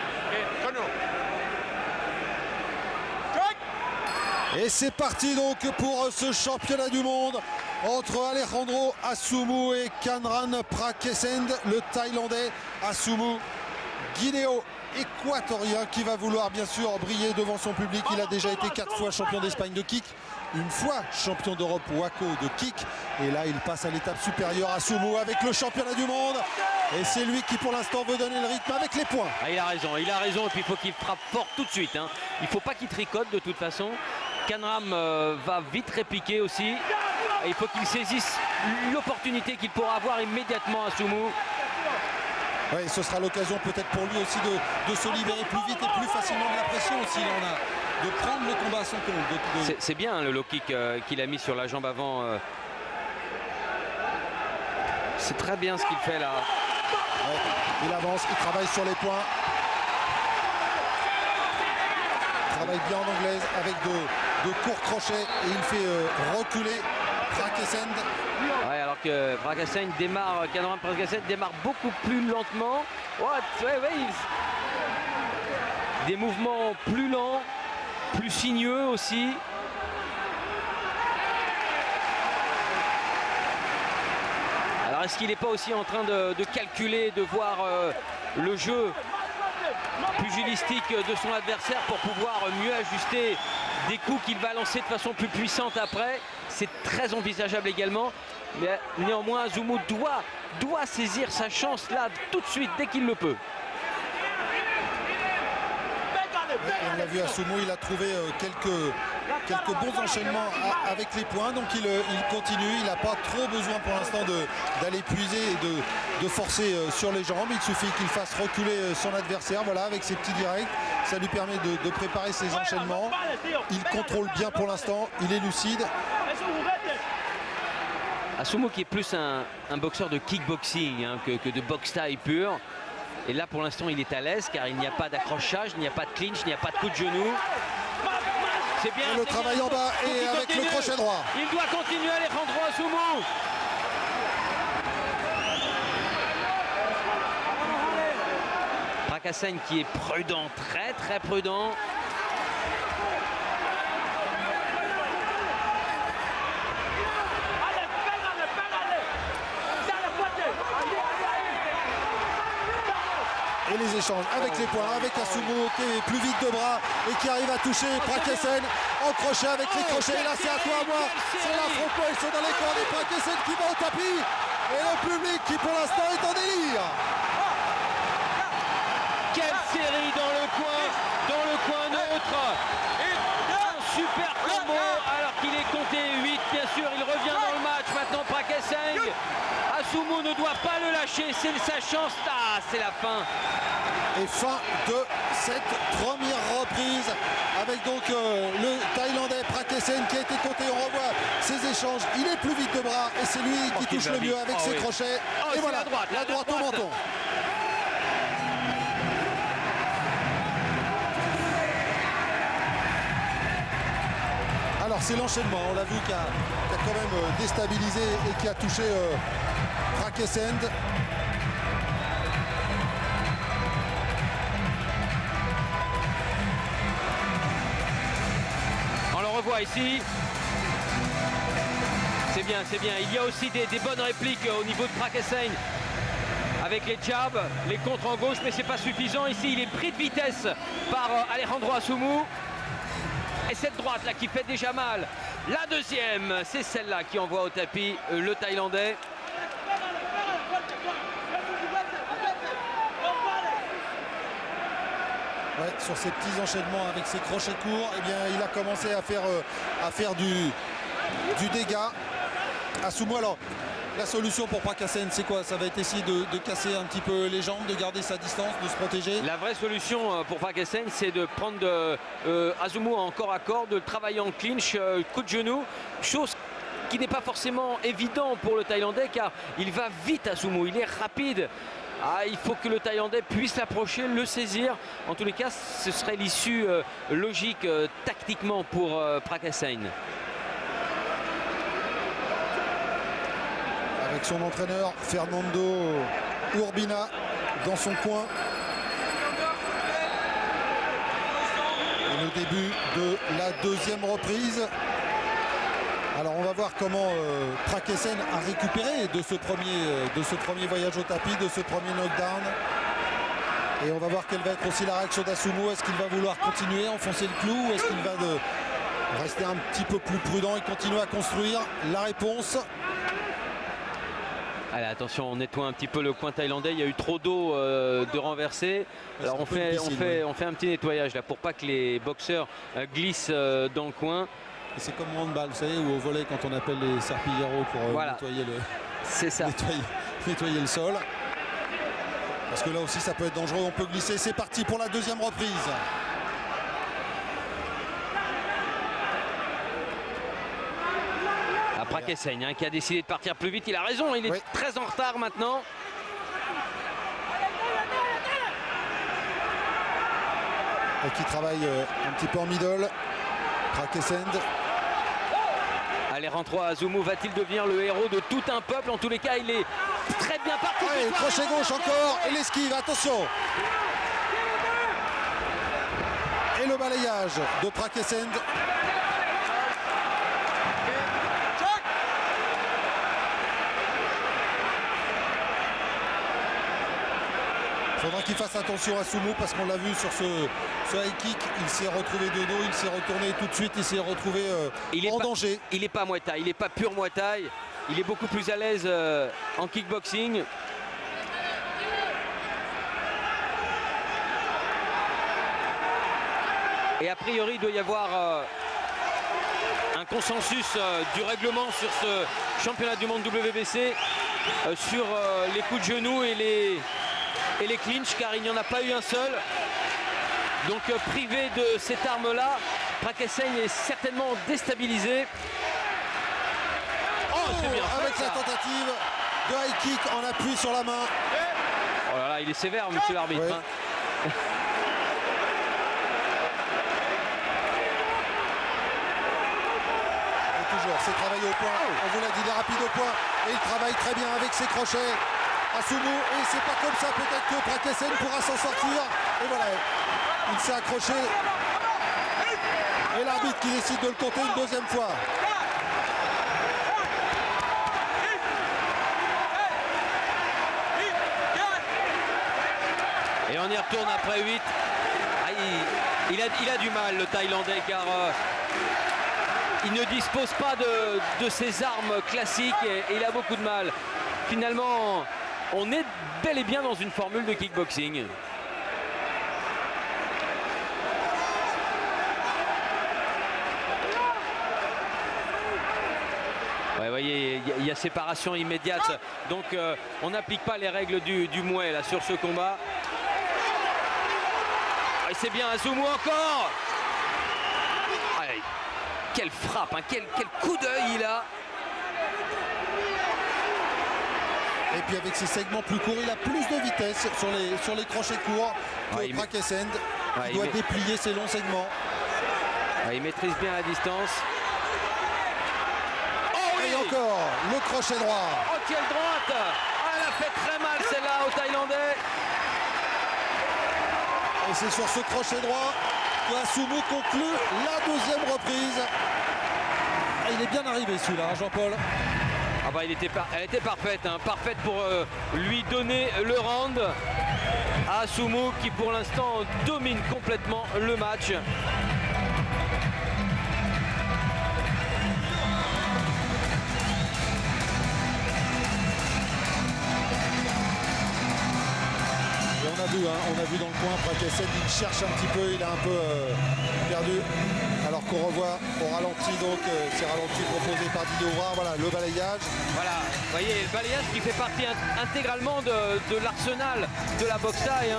Et c'est parti donc pour ce championnat du monde entre Alejandro Assumu et Kanran Prakesend, le Thaïlandais. Assumu, guinéo-équatorien, qui va vouloir bien sûr briller devant son public. Il a déjà été 4 fois champion d'Espagne de kick, une fois champion d'Europe WACO de kick. Et là, il passe à l'étape supérieure. Assumu avec le championnat du monde. Et c'est lui qui pour l'instant veut donner le rythme avec les points.
Ah, il a raison. Et puis il faut qu'il frappe fort tout de suite. Hein. Il ne faut pas qu'il tricote de toute façon. Kanran va vite répliquer aussi. Et il faut qu'il saisisse l'opportunité qu'il pourra avoir immédiatement à Assumu.
Oui, ce sera l'occasion peut-être pour lui aussi de se libérer plus vite et plus facilement de la pression s'il en a, de prendre le combat à son compte.
C'est bien le low kick qu'il a mis sur la jambe avant. C'est très bien ce qu'il fait là.
Ouais, il avance, il travaille sur les points. Il travaille bien en anglaise avec de courts crochets et il fait reculer Prakesend.
Ouais, alors que Prakesend démarre, Kanran Prakesend démarre beaucoup plus lentement. Des mouvements plus lents, plus sinueux aussi. Alors est-ce qu'il n'est pas aussi en train de calculer, de voir le jeu pugilistique de son adversaire pour pouvoir mieux ajuster des coups qu'il va lancer de façon plus puissante après? C'est très envisageable également. Mais néanmoins, Assumu doit saisir sa chance là tout de suite dès qu'il le peut.
Et on l'a vu, Assumu, il a trouvé quelques bons enchaînements avec les points, donc il continue. Il n'a pas trop besoin pour l'instant d'aller puiser et de forcer sur les jambes. Il suffit qu'il fasse reculer son adversaire, voilà, avec ses petits directs. Ça lui permet de préparer ses enchaînements. Il contrôle bien pour l'instant, il est lucide.
Assumu qui est plus un boxeur de kickboxing hein, que de boxe taille pur. Et là pour l'instant il est à l'aise car il n'y a pas d'accrochage, il n'y a pas de clinch, il n'y a pas de coup de genou. C'est bien.
Et le travail en bas et avec le crochet droit.
Il doit continuer Alejandro Assumu. Prakesend qui est prudent, très prudent.
Et les échanges avec les points, avec Assumu qui est plus vite de bras et qui arrive à toucher Prakesend en crochet avec les crochets. Et là c'est à toi à moi, c'est l'affrontement, ils sont dans les cordes et Prakesend qui va au tapis. Et le public qui pour l'instant est en délire.
Quelle série dans le coin neutre. Un super combo alors qu'il est compté 8 bien sûr, il revient dans le match maintenant Prakesend. Assumu ne doit pas le lâcher, c'est sa chance. Ah, c'est la fin.
Et fin de cette première reprise avec donc le Thaïlandais Prakesend qui a été compté. On revoit ses échanges, il est plus vite de bras et c'est lui qui touche le mieux avec ses crochets. Et voilà, la droite au menton. c'est l'enchaînement, on l'a vu, qui a quand même déstabilisé et qui a touché Prakesend.
On le revoit ici. C'est bien, c'est bien. Il y a aussi des bonnes répliques au niveau de Prakesend avec les jabs, les contres en gauche, mais c'est pas suffisant. Ici, il est pris de vitesse par Alejandro Asumou. Et cette droite là qui fait déjà mal. La deuxième, c'est celle-là qui envoie au tapis le Thaïlandais.
Ouais, sur ces petits enchaînements avec ses crochets courts, eh bien, il a commencé à faire du dégât. Asumou, alors la solution pour Prakesend, c'est quoi? Ça va être essayer de casser un petit peu les jambes, de garder sa distance, de se protéger.
La vraie solution pour Prakesend, c'est de prendre Asumou en corps à corps, de travailler en clinch, coup de genou, chose qui n'est pas forcément évident pour le Thaïlandais car il va vite Asumou, il est rapide. Ah, il faut que le Thaïlandais puisse l'approcher, le saisir. En tous les cas, ce serait l'issue logique tactiquement pour Prakesend.
Avec son entraîneur Fernando Urbina dans son coin. Et le début de la deuxième reprise. Alors on va voir comment Prakesend a récupéré de ce premier voyage au tapis, de ce premier knockdown. Et on va voir quelle va être aussi la réaction d'Asumou. Est-ce qu'il va vouloir continuer, enfoncer le clou, ou est-ce qu'il va rester un petit peu plus prudent et continuer à construire? La réponse.
Allez, attention, on nettoie un petit peu le coin thaïlandais. Il y a eu trop d'eau de renversé. Alors on fait un petit nettoyage là pour pas que les boxeurs glissent dans le coin.
C'est comme au handball, vous savez, ou au volley quand on appelle les serpilleros pour
voilà.
nettoyer le sol. Parce que là aussi ça peut être dangereux, on peut glisser. C'est parti pour la deuxième reprise.
Prakesend qui a décidé de partir plus vite, il a raison, il est très en retard maintenant.
Et qui travaille un petit peu en middle. Prakesend.
Alejandro Asumou va-t-il devenir le héros de tout un peuple? En tous les cas, il est très bien parti.
Ouais, crochet gauche encore et l'esquive, attention. Et le balayage de Prakesend. Il faudra qu'il fasse attention à Asumou parce qu'on l'a vu sur ce high kick, il s'est retrouvé de dos, il s'est retourné tout de suite, il s'est retrouvé en danger.
Il n'est pas Muay Thai, il n'est pas pur Muay Thai, il est beaucoup plus à l'aise en kickboxing. Et a priori, il doit y avoir un consensus du règlement sur ce championnat du monde WBC, sur les coups de genoux et les clinches, car il n'y en a pas eu un seul. Donc privé de cette arme-là, Prakesend est certainement déstabilisé. Oh, c'est bien fait,
avec
ça.
La tentative de high kick en appui sur la main.
Oh là là, il est sévère, monsieur l'arbitre.
Oui.
Hein.
Et toujours, c'est travaillé au point. On vous l'a dit, il est rapide au point. Et il travaille très bien avec ses crochets. Asumou, et c'est pas comme ça, peut-être que Prakesend pourra s'en sortir. Et voilà, il s'est accroché. Et l'arbitre qui décide de le compter une deuxième fois.
Et on y retourne après 8. Ah, il a du mal, le Thaïlandais, car il ne dispose pas de ses armes classiques et il a beaucoup de mal. Finalement, on est bel et bien dans une formule de kickboxing. Ouais, vous voyez, il y a séparation immédiate. Donc on n'applique pas les règles du Muay là, sur ce combat. Et c'est bien Asumou encore. Allez, quelle frappe, hein, quel coup d'œil il a.
Et puis avec ses segments plus courts, il a plus de vitesse sur les crochets courts que Prakesend. Il doit déplier ses longs segments.
Ouais, il maîtrise bien la distance.
Et encore le crochet droit.
Oh, quelle droite! Ah, elle a fait très mal celle-là au Thaïlandais.
Et c'est sur ce crochet droit que Asumou conclut la deuxième reprise. Et il est bien arrivé celui-là, hein, Jean-Paul.
Ah bah, elle était parfaite, hein, parfaite pour lui donner le round à Asumou qui pour l'instant domine complètement le match.
Et on a vu dans le coin Prakessen, il cherche un petit peu, il est un peu perdu. Alors qu'on revoit au ralenti donc ces ralentis proposés par Didier Ouvrard, voilà le balayage.
Voilà, vous voyez, le balayage qui fait partie intégralement de l'arsenal de la boxe thaï, hein.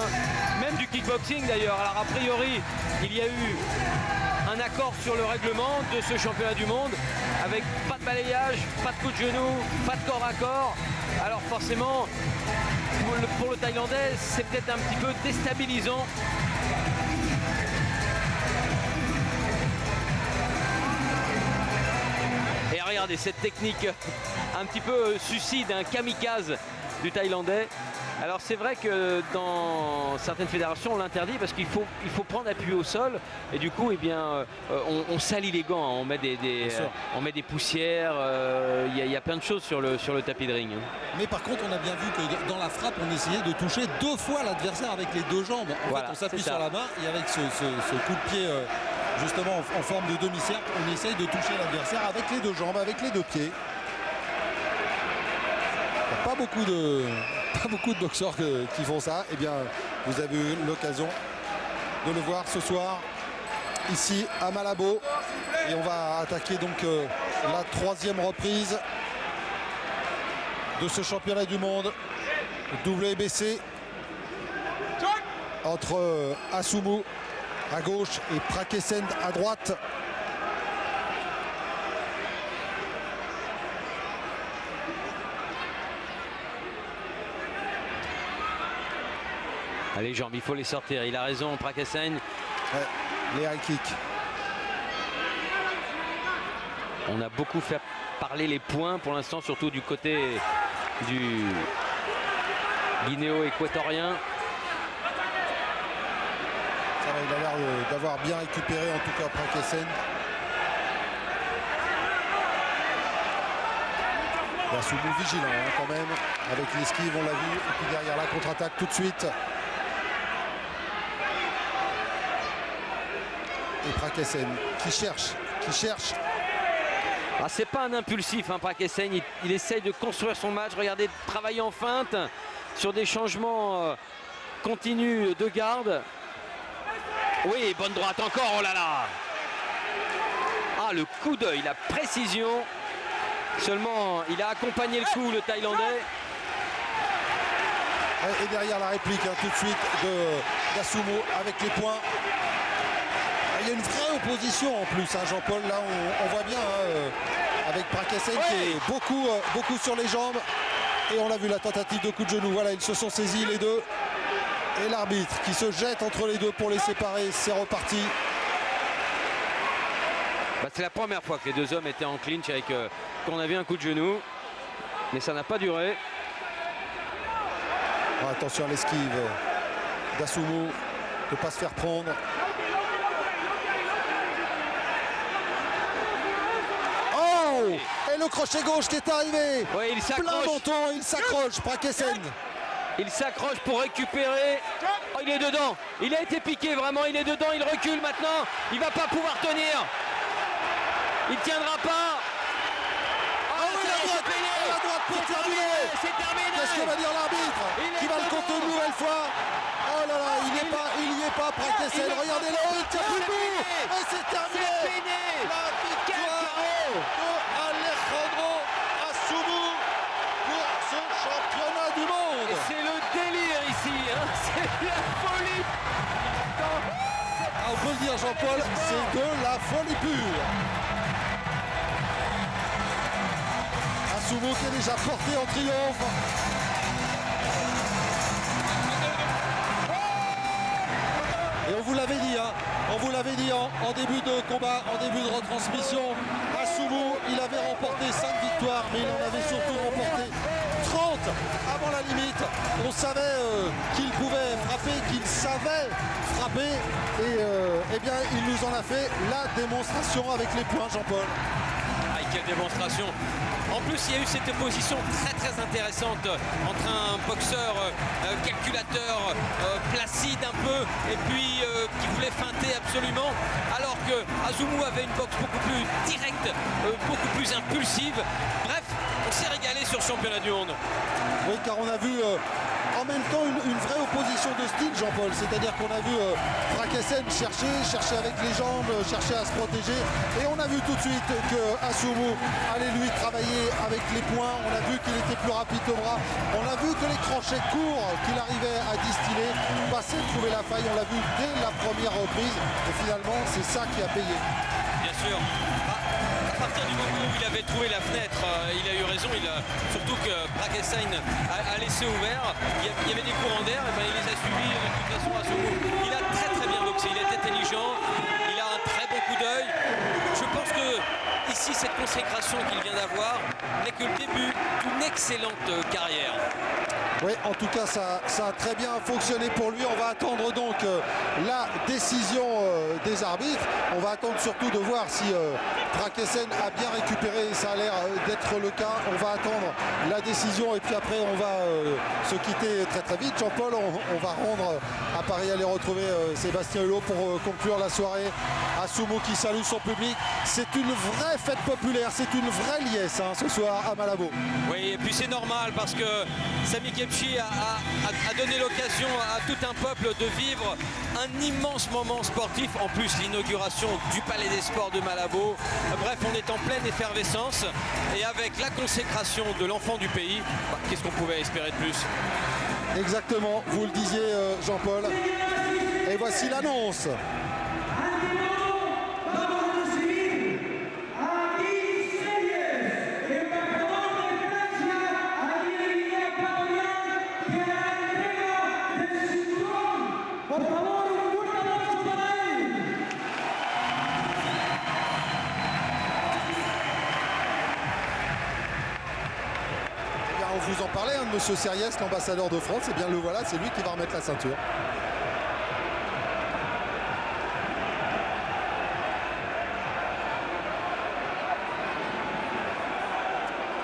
Même du kickboxing d'ailleurs. Alors a priori, il y a eu un accord sur le règlement de ce championnat du monde avec pas de balayage, pas de coup de genou, pas de corps à corps. Alors forcément, pour le Thaïlandais, c'est peut-être un petit peu déstabilisant. Et regardez cette technique un petit peu suicide, un kamikaze du Thaïlandais. Alors c'est vrai que dans certaines fédérations on l'interdit parce qu'il faut prendre appui au sol et du coup eh bien, on salit les gants, hein. On met des poussières, il y a plein de choses sur le tapis de ring.
Mais par contre on a bien vu que dans la frappe on essayait de toucher 2 fois l'adversaire avec les 2 jambes. En
voilà,
fait on s'appuie
c'est ça.
sur la main et avec ce coup de pied justement en forme de demi-cercle, on essaye de toucher l'adversaire avec les 2 jambes, avec les 2 pieds. Il n'y a pas beaucoup de boxeurs qui font ça. Eh bien, vous avez eu l'occasion de le voir ce soir ici à Malabo. Et on va attaquer donc la 3e reprise de ce championnat du monde WBC entre Asumou à gauche et Prakessen à droite.
Allez, jambes, il faut les sortir. Il a raison, Prakessen.
Ouais, les high kicks.
On a beaucoup fait parler les points pour l'instant, surtout du côté du guinéo-équatorien.
Ça va, il a l'air d'avoir bien récupéré en tout cas Prakessen. Asumou vigilant hein, quand même, avec l'esquive on l'a vu, et puis derrière la contre-attaque tout de suite. Et Prakessen qui cherche.
Ah, c'est pas un impulsif, hein, Prakessen. Il essaye de construire son match. Regardez, travailler en feinte sur des changements continus de garde. Oui, bonne droite encore, oh là là. Ah, le coup d'œil, la précision. Seulement, il a accompagné le coup, le Thaïlandais.
Et derrière la réplique hein, tout de suite d'Asumou avec les points. Il y a une vraie opposition en plus, hein, Jean-Paul. Là, on voit bien hein, avec Prakessen qui est beaucoup sur les jambes. Et on l'a vu, la tentative de coup de genou. Voilà, ils se sont saisis les deux. Et l'arbitre qui se jette entre les deux pour les séparer. C'est reparti.
Bah, c'est la première fois que les deux hommes étaient en clinch avec qu'on avait un coup de genou. Mais ça n'a pas duré.
Oh, attention à l'esquive d'Asumou. Ne pas se faire prendre. Et le crochet gauche qui est arrivé.
Oui, il s'accroche.
Plein menton, il s'accroche, Prakessen.
Il s'accroche pour récupérer. Oh, il est dedans. Il a été piqué vraiment. Il est dedans. Il recule maintenant. Il va pas pouvoir tenir. Il tiendra pas. Oh,
oui, la droite pour terminer.
C'est terminé.
Qu'est-ce que va dire l'arbitre qui va le compter une nouvelle fois? Oh là là, il n'y est pas, Prakessen. Regardez-le, il tient plus debout. Et c'est terminé.
C'est fini.
La victoire de Alejandro Asumou pour ce championnat du monde.
C'est le délire ici. Hein. C'est la folie.
Ah, on peut le dire, Jean-Paul, c'est de la folie pure. Asumou qui est déjà porté en triomphe. Et on vous l'avait dit, hein, en début de combat, en début de retransmission, Assoumou, il avait remporté 5 victoires, mais il en avait surtout remporté 30 avant la limite. On savait qu'il pouvait frapper, qu'il savait frapper. Et eh bien, il nous en a fait la démonstration avec les points, Jean-Paul.
Ah, quelle démonstration! En plus, il y a eu cette opposition très intéressante entre un boxeur calculateur, placide un peu, et puis qui voulait feinter absolument, alors que Assoumou avait une boxe beaucoup plus directe, beaucoup plus impulsive. Bref, on s'est régalé sur ce championnat du monde.
Oui, car on a vu en même temps une vraie opposition de style, Jean-Paul. C'est-à-dire qu'on a vu Prakessen chercher avec les jambes, chercher à se protéger. Et on a vu tout de suite que Assoumou allait lui travailler avec les poings. On a vu qu'il était plus rapide au bras. On a vu que les crochets courts qu'il arrivait à distiller passaient de trouver la faille. On l'a vu dès la première reprise. Et finalement, c'est ça qui a payé.
Bien sûr. À partir du moment où il avait trouvé la fenêtre, il a eu raison. Surtout que Prakessen a laissé ouvert. Il y avait des courants d'air, et ben, il les a suivis de toute façon à Assoumou. Il a très bien boxé, il est intelligent, il a un très bon coup d'œil. Je pense que ici, cette consécration qu'il vient d'avoir n'est que le début d'une excellente carrière.
Oui, en tout cas, ça a très bien fonctionné pour lui. On va attendre donc la décision des arbitres. On va attendre surtout de voir si Prakessen a bien récupéré. Ça a l'air d'être le cas. On va attendre la décision et puis après, on va se quitter très vite. Jean-Paul, on va rendre à Paris, aller retrouver Sébastien Hulot pour conclure la soirée. Assoumou qui salue son public. C'est une vraie fête populaire. C'est une vraie liesse ce soir à Malabo.
Oui, et puis c'est normal parce que Samy Kepchi a donné l'occasion à tout un peuple de vivre un immense moment sportif. En plus, l'inauguration du Palais des Sports de Malabo. Bref, on est en pleine effervescence. Et avec la consécration de l'enfant du pays, qu'est-ce qu'on pouvait espérer de plus?
Exactement, vous le disiez Jean-Paul. Et voici l'annonce. On vous en parlait, de Monsieur Sériès, l'ambassadeur de France, et bien le voilà, c'est lui qui va remettre la ceinture.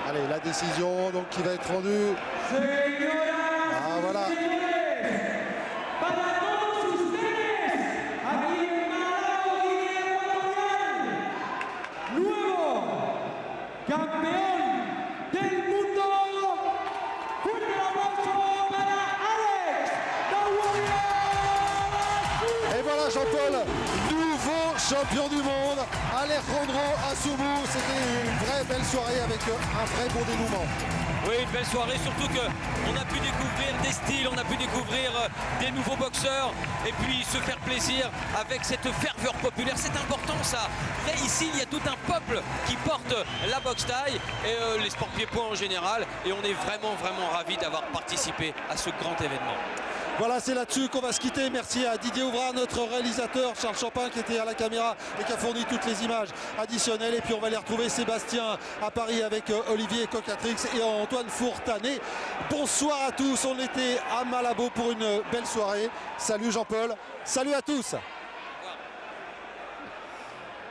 Allez, la décision donc qui va être rendue. Ah voilà. Jean-Paul, nouveau champion du monde, Alejandro Assoumou. C'était une vraie belle soirée avec un vrai bon dénouement.
Oui, une belle soirée, surtout qu'on a pu découvrir des styles, on a pu découvrir des nouveaux boxeurs et puis se faire plaisir avec cette ferveur populaire. C'est important ça. Là, ici, il y a tout un peuple qui porte la boxe thaï et les sports pieds-points en général. Et on est vraiment ravis d'avoir participé à ce grand événement.
Voilà, c'est là-dessus qu'on va se quitter. Merci à Didier Ouvrard, notre réalisateur, Charles Champin qui était à la caméra et qui a fourni toutes les images additionnelles. Et puis on va aller retrouver Sébastien à Paris avec Olivier Cocatrix et Antoine Fourtanet. Bonsoir à tous, on était à Malabo pour une belle soirée. Salut Jean-Paul, salut à tous.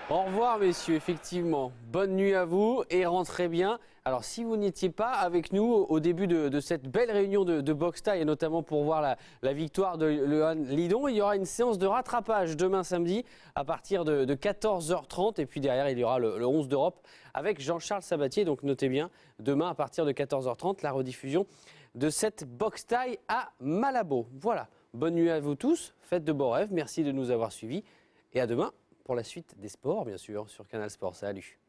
Au revoir messieurs, effectivement. Bonne nuit à vous et rentrez bien. Alors si vous n'étiez pas avec nous au début de cette belle réunion de boxe thaï et notamment pour voir la victoire de Leon Lidon, il y aura une séance de rattrapage demain samedi à partir de 14h30 et puis derrière il y aura le 11 d'Europe avec Jean-Charles Sabatier. Donc notez bien, demain à partir de 14h30 la rediffusion de cette boxe thaï à Malabo. Voilà, bonne nuit à vous tous, faites de beaux rêves, merci de nous avoir suivis et à demain pour la suite des sports bien sûr sur Canal Sport. Salut.